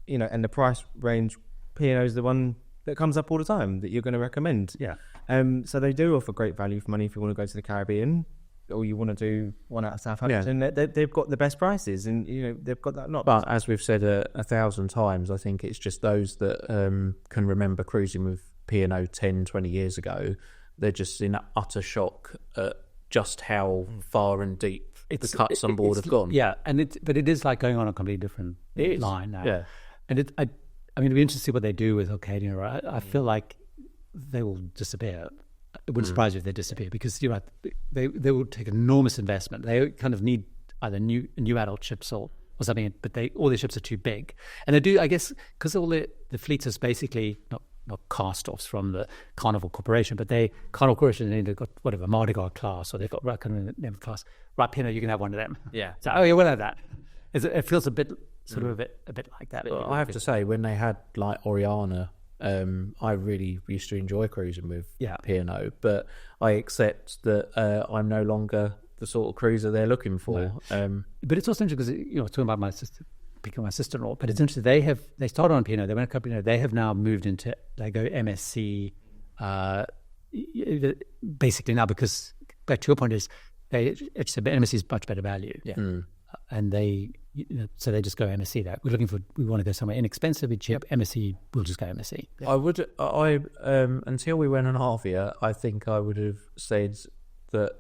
and the price range, P&O is the one that comes up all the time that you're going to recommend. So they do offer great value for money if you want to go to the Caribbean or you want to do one out of Southampton. They've got the best prices, and they've got that lot. But as we've said 1,000 times, I think it's just those that can remember cruising with P&O 10, 20 years ago. They're just in utter shock at just how far and deep the cuts on board have gone. But it is like going on a completely different line now. And I mean, it'd be interesting to see what they do with Arcadia. Right? I feel like they will disappear. It wouldn't surprise you if they disappear, because you're right, they will take enormous investment. They kind of need either new adult ships or something, but all their ships are too big. And they do, I guess, because all the fleet is basically not cast-offs from the Carnival Corporation, but Carnival Corporation, they've got whatever, Mardi Gras class, or they've got kind of name of class. Right, P&O, you can have one of them. So, we'll have that. It feels a bit like that. Well, I have to say, when they had like Oriana, I really used to enjoy cruising with P&O, but I accept that I'm no longer the sort of cruiser they're looking for. But it's also interesting because talking about my sister-in-law, but it's interesting. They started on P&O. They went a couple. They have now moved into, they go MSC, basically now, because back to your point is MSC is much better value. And so they just go MSC. That we want to go somewhere inexpensive, cheap. MSC, we'll just go MSC. Until we went on Arvia, I think I would have said that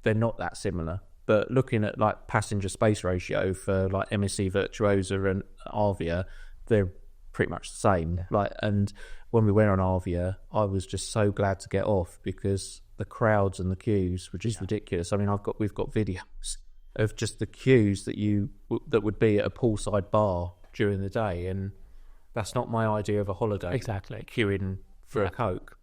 they're not that similar. But looking at like passenger space ratio for like MSC Virtuosa and Arvia, they're pretty much the same. And when we went on Arvia, I was just so glad to get off, because the crowds and the queues were just ridiculous. I mean, we've got videos of just the queues that would be at a poolside bar during the day, and that's not my idea of a holiday. Exactly, queuing for a Coke.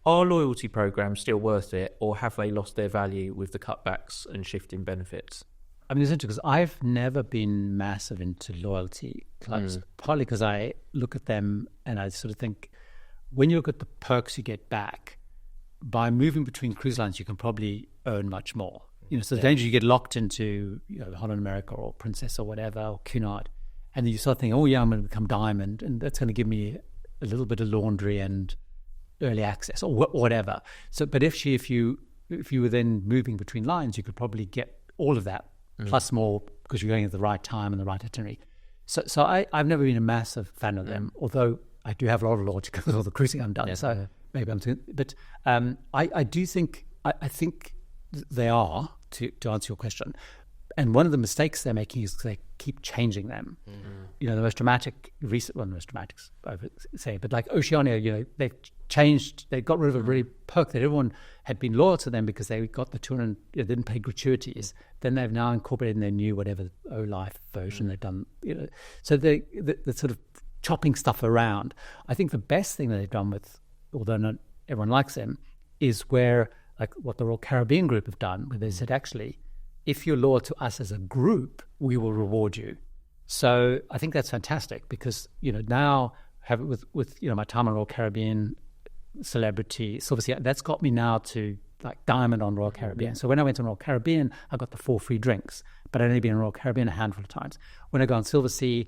Are loyalty programs still worth it, or have they lost their value with the cutbacks and shifting benefits? I mean, it's interesting because I've never been massive into loyalty clubs, partly because I look at them and I sort of think, when you look at the perks you get back, by moving between cruise lines, you can probably earn much more. so the danger you get locked into, Holland America or Princess or whatever, or Cunard, and then you start thinking, oh yeah, I'm going to become Diamond, and that's going to give me a little bit of laundry and early access or whatever. So, but if you were then moving between lines, you could probably get all of that plus more because you're going at the right time and the right itinerary. So I've never been a massive fan of them, although I do have a lot of loyalty because of all the cruising I've done. So maybe I'm too, but I do think I think they are, to answer your question. And one of the mistakes they're making is they keep changing them. The most dramatic I would say, but like Oceania, they've changed, they got rid of a really perk that everyone had been loyal to them because they got the 200, they didn't pay gratuities. Then they've now incorporated in their new whatever O-Life version they've done. So the sort of chopping stuff around. I think the best thing that they've done with, although not everyone likes them, is where like what the Royal Caribbean group have done, where they said actually, if you're loyal to us as a group, we will reward you. So I think that's fantastic because, now have it with my time on Royal Caribbean, Celebrity, Silver Sea, that's got me now to like Diamond on Royal Caribbean. So when I went on Royal Caribbean, I got the 4 free drinks, but I'd only been on Royal Caribbean a handful of times. When I go on Silver Sea,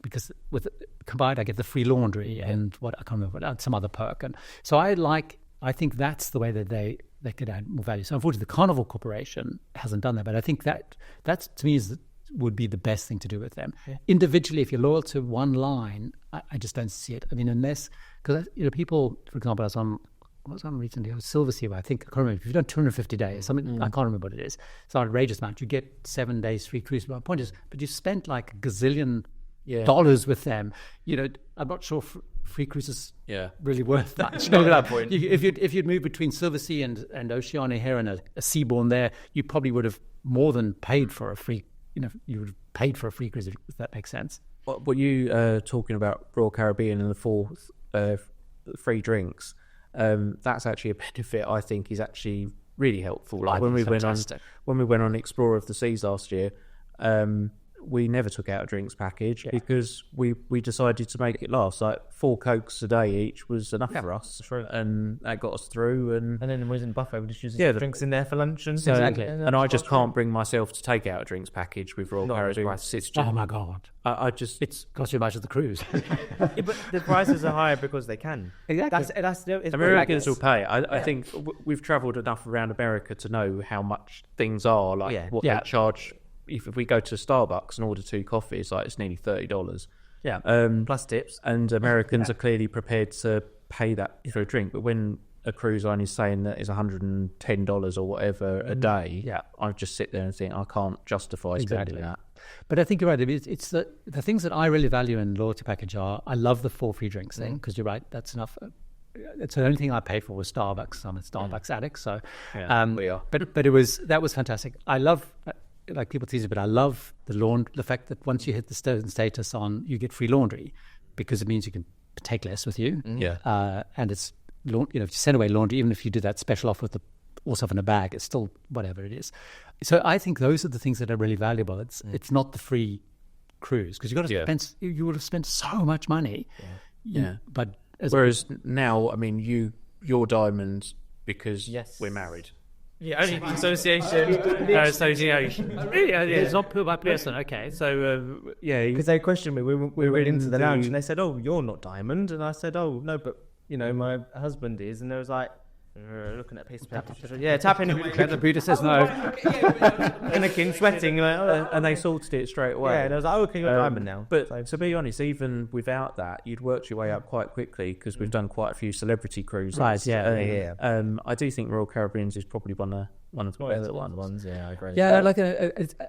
because with combined, I get the free laundry and I can't remember some other perk. And so I think that's the way that they could add more value. So unfortunately, the Carnival Corporation hasn't done that, but I think that to me would be the best thing to do with them. Yeah. Individually, if you're loyal to one line, I just don't see it. I mean, unless, because people, for example, I was on recently, Silver Sea, I think, I can't remember, if you've done 250 days, something, I can't remember what it is. It's an outrageous amount. You get 7 days free cruise. My point is, but you spent like a gazillion dollars with them. I'm not sure free cruises really worth that. If you'd moved between Silver Sea and Oceania here and a Seabourn there, you probably would have more than paid for a free, you would have paid for a free cruise, if that makes sense. What you talking about Royal Caribbean and the 4 free drinks, that's actually a benefit I think is actually really helpful. Like when we went on Explorer of the Seas last year, we never took out a drinks package because we decided to make it last. Like 4 Cokes a day each was enough for us, and that got us through. And then when we was in the buffet, we just used the drinks in there for lunch. And exactly. And I just can't bring myself to take out a drinks package with Royal Caribbean. Oh my God! It's cost you much of the cruise. But the prices are higher because they can. Exactly. That's Americans will pay. I think we've travelled enough around America to know how much things are, like what they charge. If we go to Starbucks and order 2 coffees, it's nearly $30. Yeah, plus tips. And Americans are clearly prepared to pay that for a drink. But when a cruise line is saying that it's $110 or whatever a day, I just sit there and think I can't justify spending that. But I think you're right. It's the things that I really value in loyalty package are, I love the 4 free drinks thing because you're right, that's enough. It's the only thing I pay for was Starbucks. I'm a Starbucks addict, so we are. But that was fantastic. I love. Like people tease it, but I love the fact that once you hit the certain status on, you get free laundry because it means you can take less with you. And it's, if you send away laundry, even if you do that special offer with the all stuff in a bag, it's still whatever it is. So I think those are the things that are really valuable. It's not the free cruise because you would have spent so much money. But whereas now, I mean, you're Diamond because we're married. Yeah, only association. It's not put by person. Okay, so because they questioned me. We went into the lounge and they said, "Oh, you're not Diamond," and I said, "Oh, no, but my husband is," and there was like. Looking at a piece of paper. Tapping. The Buddha says no. Panicking, sweating, and they sorted it straight away. Yeah, and I was like, okay, you're Diamond now. But to be honest, even without that, you'd worked your way up quite quickly because we've done quite a few celebrity cruises. Right, I do think Royal Caribbean's is probably one of the better ones. Yeah, I agree. Yeah,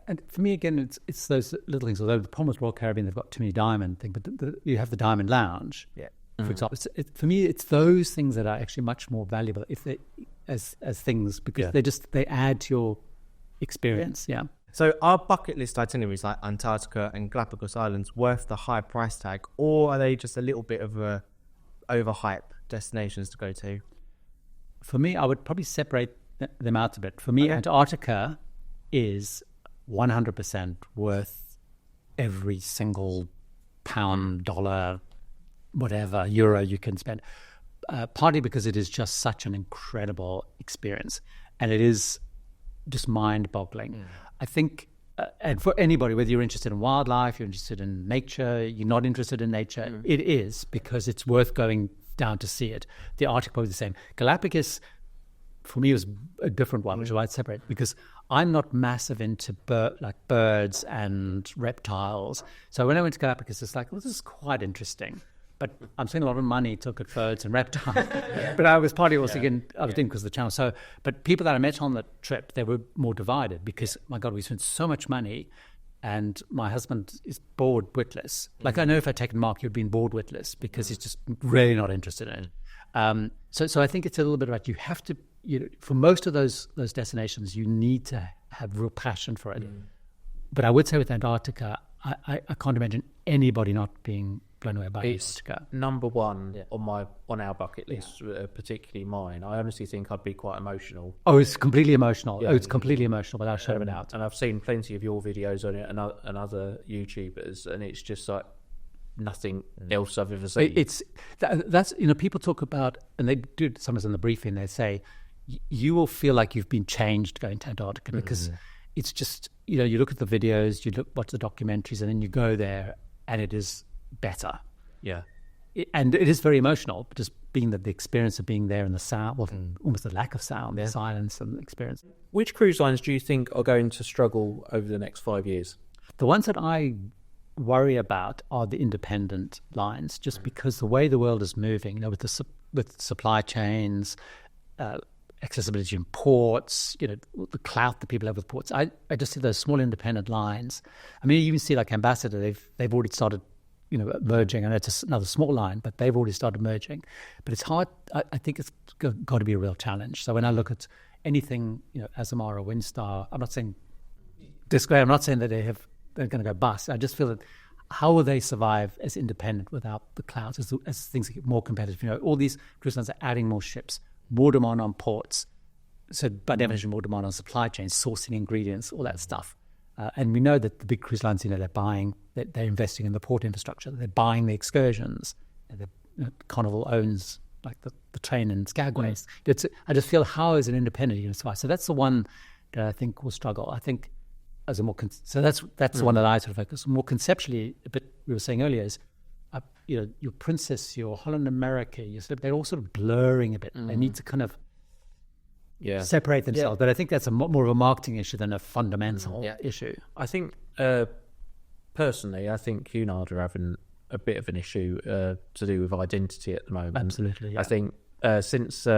and for me again, it's those little things. Although the problem with Royal Caribbean, they've got too many diamond things, but you have the Diamond Lounge. Yeah. For example, for me, it's those things that are actually much more valuable if they, as things because they add to your experience. Yeah. So are bucket list itineraries like Antarctica and Galapagos Islands worth the high price tag, or are they just a little bit of a overhype destinations to go to? For me, I would probably separate them out a bit. For me, Antarctica is 100% worth every single pound, dollar, whatever euro you can spend, partly because it is just such an incredible experience, and it is just mind-boggling. I think, and for anybody, whether you're interested in wildlife, you're interested in nature, you're not interested in nature, it is, because it's worth going down to see it. The Arctic probably the same. Galapagos, for me, was a different one, which is why it's separate, because I'm not massive into birds and reptiles. So when I went to Galapagos, it's like, well, this is quite interesting. But I'm spending a lot of money to look at birds and reptiles. But I was partly also I was doing because of the channel. So, but people that I met on the trip, they were more divided because, my God, we spent so much money, and my husband is bored witless. Like, I know if I'd taken Mark, he'd been bored witless because he's just really not interested in it. So I think it's a little bit about, you have to, for most of those destinations, you need to have real passion for it. But I would say with Antarctica, I can't imagine anybody not being blown away by Antarctica. Number one on our bucket list, particularly mine. I honestly think I'd be quite emotional. Oh, it's completely emotional. Yeah. Oh, it's completely emotional, without a shadow of a doubt. And I've seen plenty of your videos on it and other YouTubers, and it's just like nothing else I've ever seen. That's people talk about, and they do sometimes in the briefing, they say you will feel like you've been changed going to Antarctica because it's just, you look at the videos, watch the documentaries, and then you go there and it is better. Yeah. And it is very emotional, just being the experience of being there in the sound, almost the lack of sound, the silence and the experience. Which cruise lines do you think are going to struggle over the next 5 years? The ones that I worry about are the independent lines, just because the way the world is moving, with supply chains, accessibility in ports, the clout that people have with ports. I just see those small independent lines. I mean, you even see like Ambassador, they've already started, merging. I know it's another small line, but they've already started merging. But it's hard. I think it's got to be a real challenge. So when I look at anything, Azamara, Windstar, I'm not saying that they're going to go bust. I just feel that how will they survive as independent without the clouds as things get more competitive? All these cruise lines are adding more ships, more demand on ports. So by definition, more demand on supply chains, sourcing ingredients, all that stuff. And we know that the big cruise lines, they're investing in the port infrastructure. They're buying the excursions. Carnival owns like the train in Skagway. I just feel, how is an independent going to survive? So that's the one that I think will struggle. I think as a more so that's the one that I sort of focus on. More conceptually, a bit we were saying earlier is, your Princess, your Holland America, they're all sort of blurring a bit. They need to kind of separate themselves. But I think that's more of a marketing issue than a fundamental issue. I think, personally, Cunard are having a bit of an issue to do with identity at the moment. Absolutely, yeah. I think since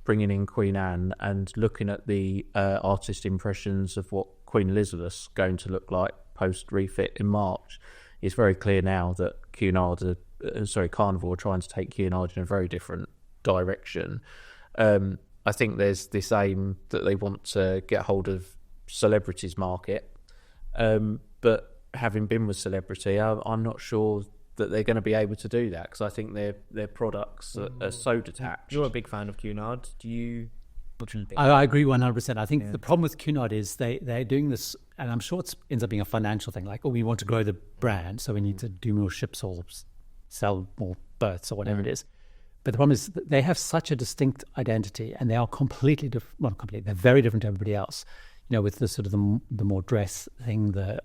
bringing in Queen Anne and looking at the artist impressions of what Queen Elizabeth's going to look like post-refit in March, it's very clear now that Carnival are trying to take Cunard in a very different direction. I think there's this aim that they want to get hold of celebrities market, but having been with celebrity, I'm not sure that they're going to be able to do that, because I think their products are so detached. You're a big fan of Cunard. Do you? I agree 100%. I think the problem with Cunard is they're doing this, and I'm sure it ends up being a financial thing. Like, we want to grow the brand, so we need to do more ships or sell more berths or whatever it is. But the problem is that they have such a distinct identity, and they are completely different. Well, not completely. They're very different to everybody else. With the sort of the more dress thing, the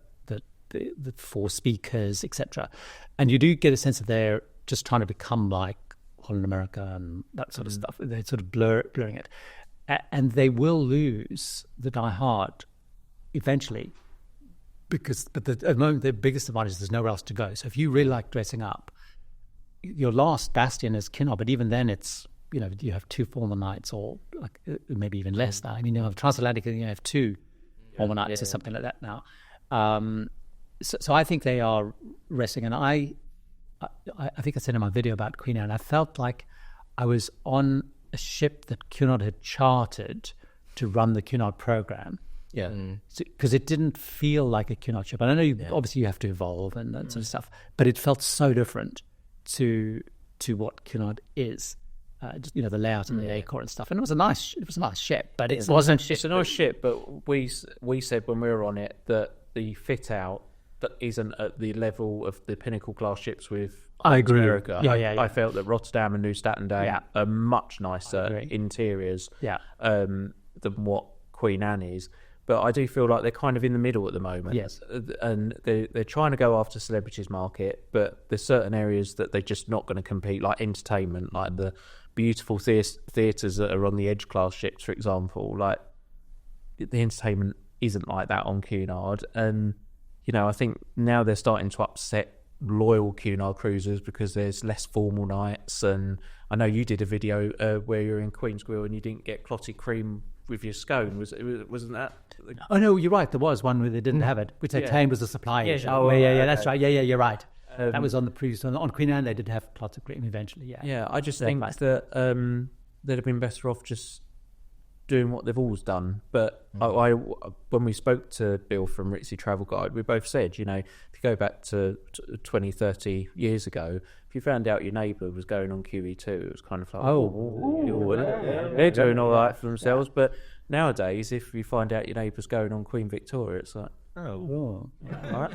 four speakers, etc. And you do get a sense that they're just trying to become like Holland America and that sort of stuff. They're sort of blurring it. And they will lose the die-hard eventually, but at the moment, their biggest advantage is there's nowhere else to go. So if you really like dressing up, your last bastion is Cunard, but even then it's, you have 2 formal nights, or like maybe even less now. I mean, Transatlantic, you have 2 formal nights or something like that now. So I think they are resting. And I think I said in my video about Queen Anne, I felt like I was on a ship that Cunard had chartered to run the Cunard program. Yeah. Because it didn't feel like a Cunard ship. And I know obviously you have to evolve and that sort of stuff, but it felt so different to what Cunard is. The layout and the decor and stuff. And it was a nice ship, but it wasn't. It's a nice ship, but we said when we were on it that the fit out that isn't at the level of the pinnacle class ships with I agree. America. Yeah. I felt that Rotterdam and New Statendam are much nicer interiors than what Queen Anne is. But I do feel like they're kind of in the middle at the moment. Yes. And they're trying to go after celebrities market, but there's certain areas that they're just not going to compete, like entertainment, like the beautiful theatres that are on the Edge class ships, for example. Like, the entertainment isn't like that on Cunard. And, I think now they're starting to upset loyal Cunard cruisers because there's less formal nights. And I know you did a video where you're in Queen's Grill and you didn't get clotted cream with your scone. Wasn't that? Oh no, you're right. There was one where they didn't have it, which they claimed was a supply issue. Oh, yeah, that's right. Yeah, you're right. That was on the previous one. On Queen Anne, they did have clotted cream eventually. Yeah. I just think that they'd have been better off just doing what they've always done. But I when we spoke to Bill from Ritzy Travel Guide, we both said, if you go back to 20, 30 years ago, if you found out your neighbour was going on QE2, it was kind of like, they're doing all right for themselves. But nowadays, if you find out your neighbour's going on Queen Victoria, it's like, all right.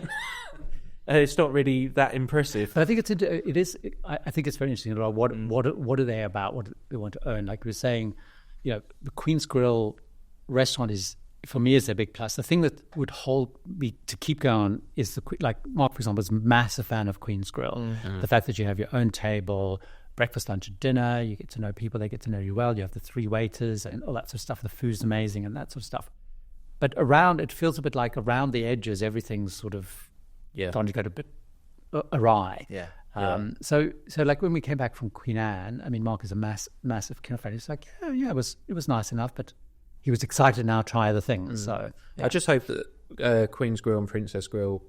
It's not really that impressive. But I think it is. I think it's very interesting. What are they about? What do they want to earn? Like we were saying, the Queen's Grill restaurant is, for me, is a big plus. The thing that would hold me to keep going is like Mark, for example, is a massive fan of Queen's Grill. Mm-hmm. The fact that you have your own table, breakfast, lunch, and dinner. You get to know people; they get to know you well. You have the 3 waiters and all that sort of stuff. The food's amazing and that sort of stuff. But it feels a bit like around the edges, everything's sort of starting to go a bit awry. Yeah. So like when we came back from Queen Anne, I mean, Mark is a massive kind of fan. He's like, it was nice enough, but he was excited to now try other things. So I just hope that Queen's Grill and Princess Grill,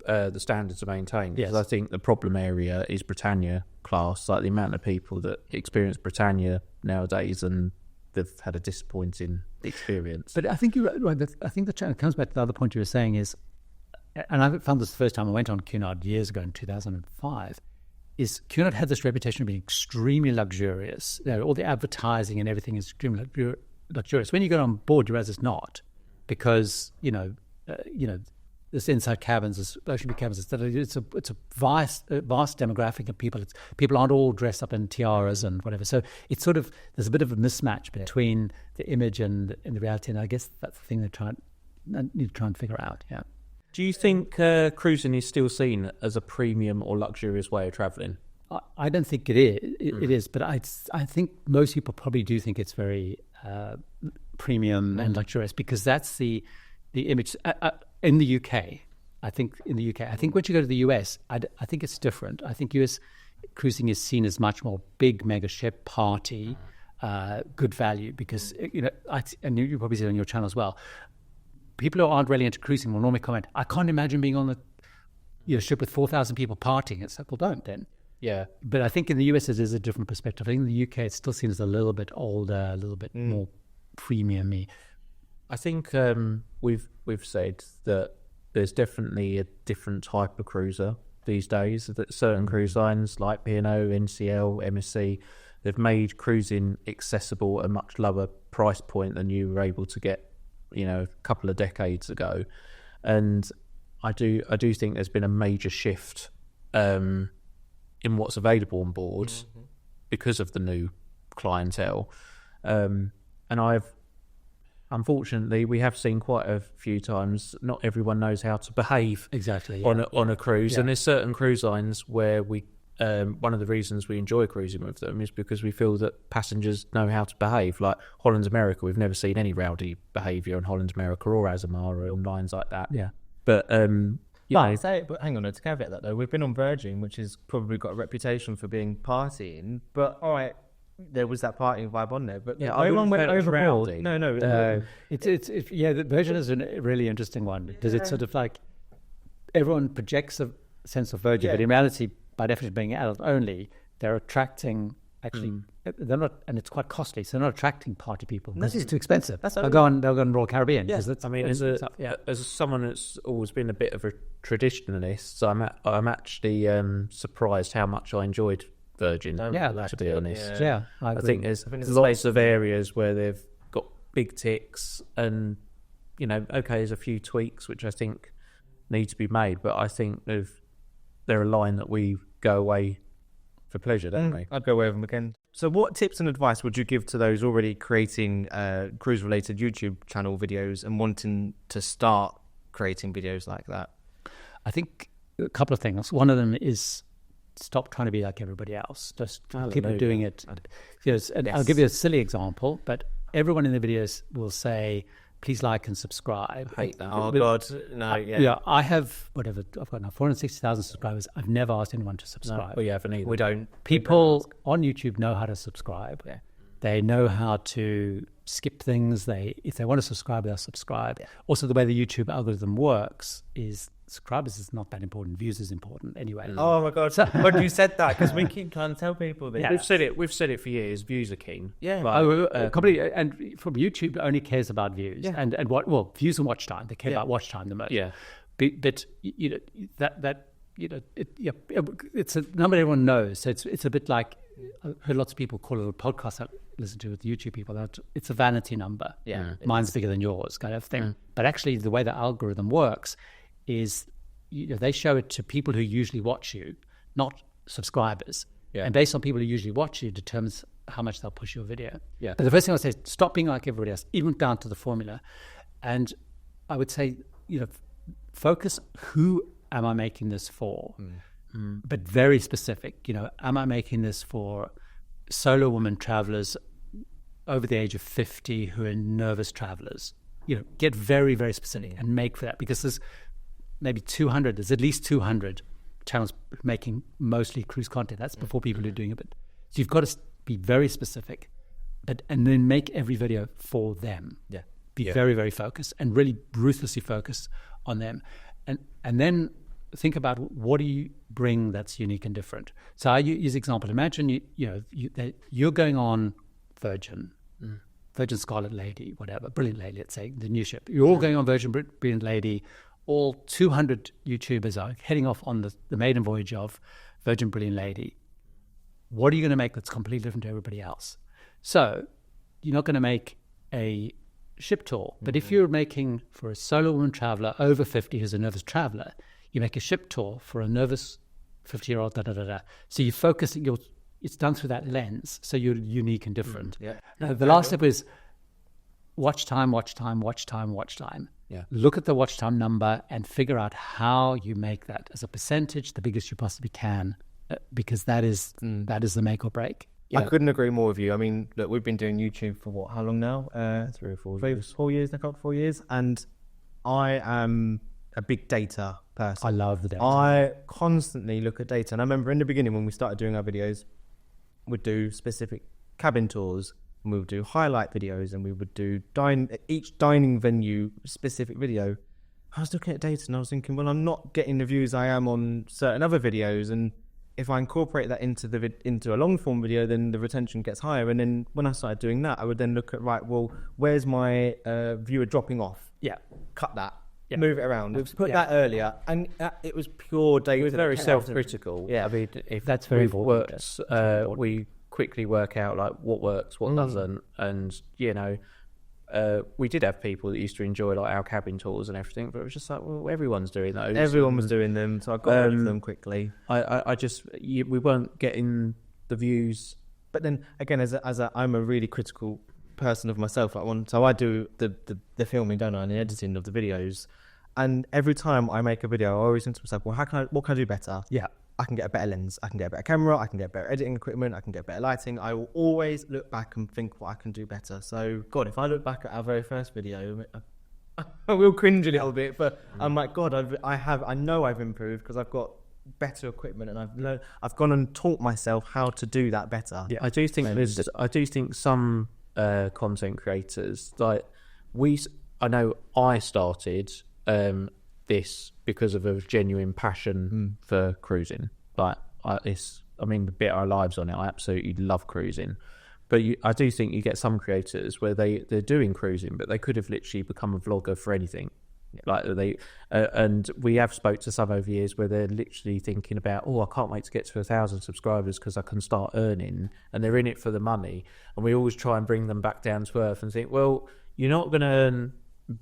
the standards are maintained. Because I think the problem area is Britannia class, like the amount of people that experience Britannia nowadays, and they've had a disappointing experience. But I think you're right. I think it comes back to the other point you were saying is, and I found this the first time I went on Cunard years ago in 2005, is Cunard had this reputation of being extremely luxurious. All the advertising and everything is extremely luxurious. When you get on board, you realize it's not, because this inside cabins, this luxury cabins, it's a vast demographic of people. People aren't all dressed up in tiaras and whatever. So it's sort of, there's a bit of a mismatch between the image and the reality. And I guess that's the thing they need to try and figure out. Yeah. Do you think cruising is still seen as a premium or luxurious way of travelling? I don't think it is. It is, but I think most people probably do think it's very premium and luxurious, because that's the image in the UK. I think once you go to the US, I think it's different. I think US cruising is seen as much more big mega ship party, good value, because and you probably see it on your channel as well. People who aren't really into cruising will normally comment, I can't imagine being on a ship with 4,000 people partying. It's like, well, don't then. Yeah. But I think in the US it is a different perspective. I think in the UK it still seems a little bit older, a little bit more premium-y. I think we've said that there's definitely a different type of cruiser these days. That certain cruise lines like P&O, NCL, MSC, they've made cruising accessible at a much lower price point than you were able to get a couple of decades ago. And I do think there's been a major shift in what's available on board because of the new clientele. And unfortunately, we have seen quite a few times, not everyone knows how to behave on a cruise. And there's certain cruise lines where we one of the reasons we enjoy cruising with them is because we feel that passengers know how to behave. Like Holland America, we've never seen any rowdy behaviour on Holland America or Azamara or lines like that. Yeah. But but hang on, to caveat that though, we've been on Virgin, which has probably got a reputation for being partying, but all right, there was that partying vibe on there, but no one went overboard. No. The Virgin is a really interesting one, because it's sort of like everyone projects a sense of Virgin, but in reality, by definition being adult only, they're attracting they're not, and it's quite costly, so they're not attracting party people because it's too expensive. They'll go on Royal Caribbean. As someone that's always been a bit of a traditionalist, so I'm actually surprised how much I enjoyed Virgin. To be honest, I think there's lots of areas where they've got big ticks, and there's a few tweaks which I think need to be made, but I think they're a line that we go away for pleasure, don't we? I'd go away with them again. So what tips and advice would you give to those already creating cruise-related YouTube channel videos and wanting to start creating videos like that? I think a couple of things. One of them is stop trying to be like everybody else. Just keep doing it. Yes, and I'll give you a silly example, but everyone in the videos will say, please like and subscribe. I hate that. Oh, God. No, yeah. Yeah, I have, I've got now 460,000 subscribers. I've never asked anyone to subscribe. We haven't either. We don't. People on YouTube know how to subscribe. Yeah. They know how to skip things. If they want to subscribe, they'll subscribe. Yeah. Also, the way the YouTube algorithm works is subscribers is not that important. Views is important anyway. Oh my God! But you said that because we keep trying to tell people that. Yeah. We've said it for years. Views are king. Yeah. Completely. And from YouTube, only cares about views and views and watch time. They care about watch time the most. Yeah. But it's a number everyone knows. So it's a bit like I heard lots of people call it a podcast I listen to with YouTube people. That it's a vanity number. Yeah. Mine's bigger than yours, kind of thing. But actually, the way the algorithm works is they show it to people who usually watch you, not subscribers. Yeah. And based on people who usually watch you determines how much they'll push your video. Yeah. But the first thing I would say is stop being like everybody else, even down to the formula. And I would say, focus, who am I making this for? But very specific. Am I making this for solo women travelers over the age of 50 who are nervous travelers? Get very, very specific and make for that, because there's maybe 200, there's at least 200 channels making mostly cruise content. That's before people are doing it. But so you've got to be very specific, and then make every video for them. Yeah. Be very, very focused and really ruthlessly focus on them. And then think about, what do you bring that's unique and different? So I use example. Imagine you're going on Virgin Scarlet Lady, whatever, Brilliant Lady, let's say, the new ship. You're all going on Virgin Brilliant Lady. All 200 YouTubers are heading off on the maiden voyage of Virgin Brilliant Lady. What are you going to make that's completely different to everybody else? So you're not going to make a ship tour, but if you're making for a solo woman traveler over 50 who's a nervous traveler, you make a ship tour for a nervous 50-year-old, So you focus, it's done through that lens, so you're unique and different. Now, the last step is watch time. Yeah. Look at the watch time number and figure out how you make that as a percentage, the biggest you possibly can, because that is the make or break. I couldn't agree more with you. I mean, look, we've been doing YouTube for how long now? 3 or 4 years. 4 years, 4 years. And I am a big data person. I love the data. I constantly look at data. And I remember in the beginning when we started doing our videos, we'd do specific cabin tours, and we would do highlight videos, and we would do each dining venue specific video. I was looking at data and I was thinking, well, I'm not getting the views I am on certain other videos, and if I incorporate that into a long form video, then the retention gets higher. And then when I started doing that, I would then look at, where's my viewer dropping off? Yeah. Cut that. Yeah. Move it around. We've put that earlier, and it was pure data. It was very self-critical. Yeah. I mean, if That's very we've important. worked, we quickly work out what works, what doesn't, and we did have people that used to enjoy our cabin tours and everything, but it was just like, well, everyone's doing those. Everyone was doing them, so I got rid of them quickly. We weren't getting the views. But then again, I'm a really critical person of myself. So I do the filming, don't I, and the editing of the videos. And every time I make a video, I always think to myself, well, what can I do better? Yeah. I can get a better lens, I can get a better camera, I can get better editing equipment, I can get better lighting. I will always look back and think what I can do better. So, God, if I look back at our very first video, I will cringe a little bit, but I'm like, God, I know I've improved because I've got better equipment, and I've gone and taught myself how to do that better. Yeah, I do think some content creators, I know I started this because of a genuine passion for cruising. The bit our lives on it, I absolutely love cruising. But I do think you get some creators where they're doing cruising, but they could have literally become a vlogger for anything. And we have spoke to some over the years where they're literally thinking about, I can't wait to get to 1,000 subscribers because I can start earning, and they're in it for the money. And we always try and bring them back down to earth and think, well, you're not going to earn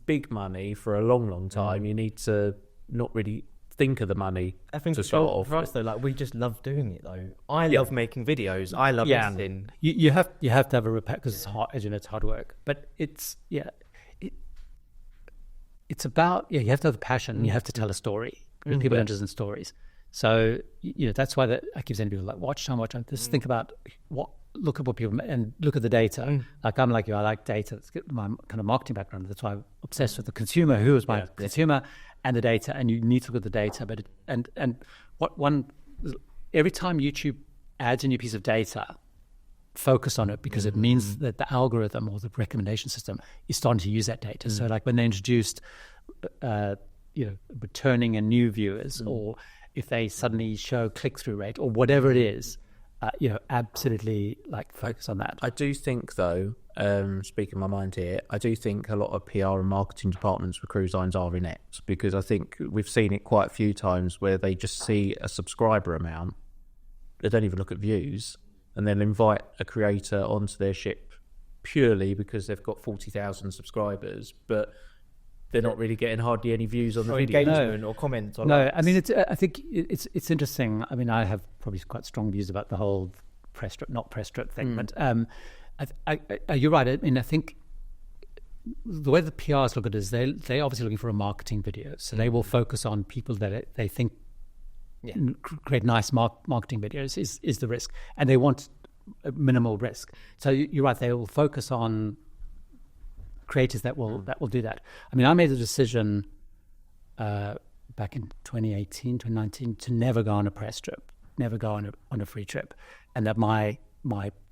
big money for a long time. You need to not really think of the money I think to start off for us with. though, like we just love doing it though. I love making videos. I love editing. You have to have a repair because it's hard, as you know, it's hard work. But it's about you have to have the passion. You have to tell a story. People are interested in stories. So that's why I keep saying to people like watch time. Just think about look at what people and look at the data. Like I'm like you, I like data. That's my kind of marketing background. That's why I'm obsessed with the consumer. Who is my consumer and the data? And you need to look at the data. But every time YouTube adds a new piece of data, focus on it because it means that the algorithm or the recommendation system is starting to use that data. So like when they introduced, returning and new viewers, or if they suddenly show click-through rate or whatever it is, absolutely like focus on that. I do think though, speaking my mind here, I do think a lot of PR and marketing departments for cruise lines are inept, because I think we've seen it quite a few times where they just see a subscriber amount, they don't even look at views, and then invite a creator onto their ship purely because they've got 40,000 subscribers, but they're not really getting hardly any views on the video. Engagement or comments. Or no, I mean, I think it's interesting. I mean, I have probably quite strong views about the whole press strip, not press strip thing, but you're right. I mean, I think the way the PRs look at it is they're obviously looking for a marketing video, so they will focus on people that they think create nice marketing videos is the risk, and they want a minimal risk. So you're right, they will focus on creators that will do that. I mean, I made a decision back in 2019 to never go on a press trip, never go on a free trip, and that my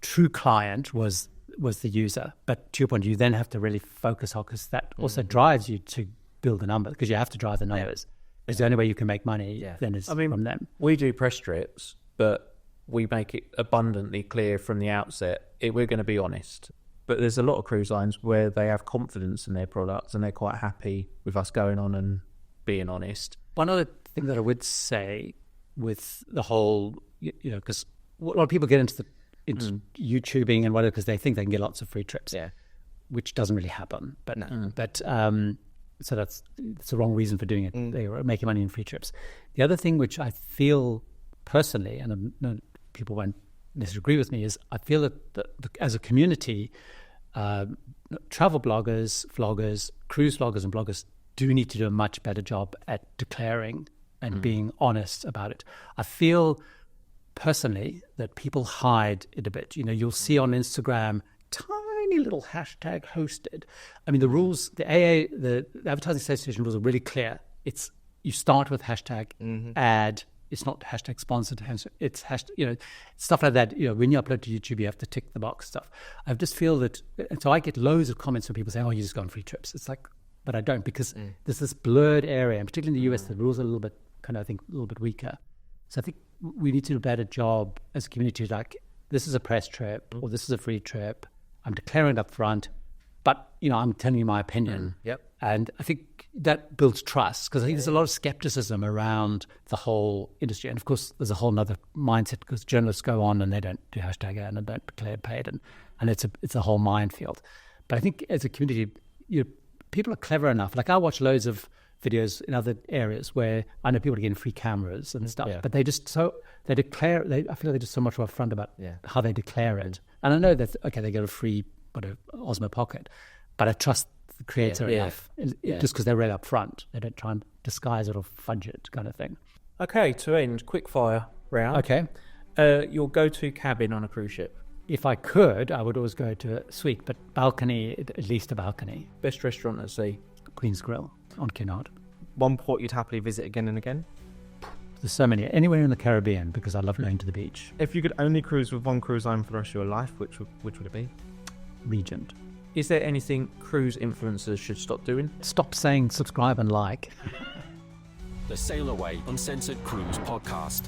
true client was the user. But to your point, you then have to really focus on, because that also drives you to build the number, because you have to drive the numbers. It's the only way you can make money then is from them. We do press strips, but we make it abundantly clear from the outset, we're going to be honest. But there's a lot of cruise lines where they have confidence in their products and they're quite happy with us going on and being honest. One other thing that I would say with the whole, because a lot of people get into YouTubing and whatever because they think they can get lots of free trips, which doesn't really happen. But so it's the wrong reason for doing it. They are making money in free trips. The other thing which I feel personally, and I know people won't necessarily agree with me, is I feel that as a community, travel bloggers, vloggers, cruise vloggers and bloggers do need to do a much better job at declaring and being honest about it. I feel personally that people hide it a bit. You'll see on Instagram tiny little hashtag hosted. I mean, the rules, the Advertising Association rules are really clear. You start with hashtag ad. It's not hashtag sponsored. It's hashtag, stuff like that. When you upload to YouTube, you have to tick the box stuff. I just feel that, and so I get loads of comments from people saying, "Oh, you just go on free trips." It's like, but I don't, because there's this blurred area, and particularly in the US, the rules are a little bit a little bit weaker. So I think we need to do a better job as a community. Like, this is a press trip or this is a free trip. I'm declaring it up front, but I'm telling you my opinion. And I think that builds trust, because I think there's a lot of skepticism around the whole industry. And of course, there's a whole other mindset, because journalists go on and they don't do hashtag ad and don't declare paid, and it's a whole minefield. But I think as a community, people are clever enough. Like, I watch loads of videos in other areas where I know people are getting free cameras and stuff, but I feel they're just so much more upfront about how they declare it. And I know that, they get a free Osmo Pocket, but I trust the creator enough, just because they're right up front. They don't try and disguise it or fudge it, kind of thing. Okay, to end, quick fire round. Okay. Your go-to cabin on a cruise ship? If I could, I would always go to a suite, but balcony, at least a balcony. Best restaurant at sea? Queen's Grill on Cunard. One port you'd happily visit again and again? There's so many. Anywhere in the Caribbean, because I love going to the beach. If you could only cruise with one cruise line for the rest of your life, which would it be? Regent. Is there anything cruise influencers should stop doing? Stop saying subscribe and like. The Sail Away Uncensored Cruise podcast.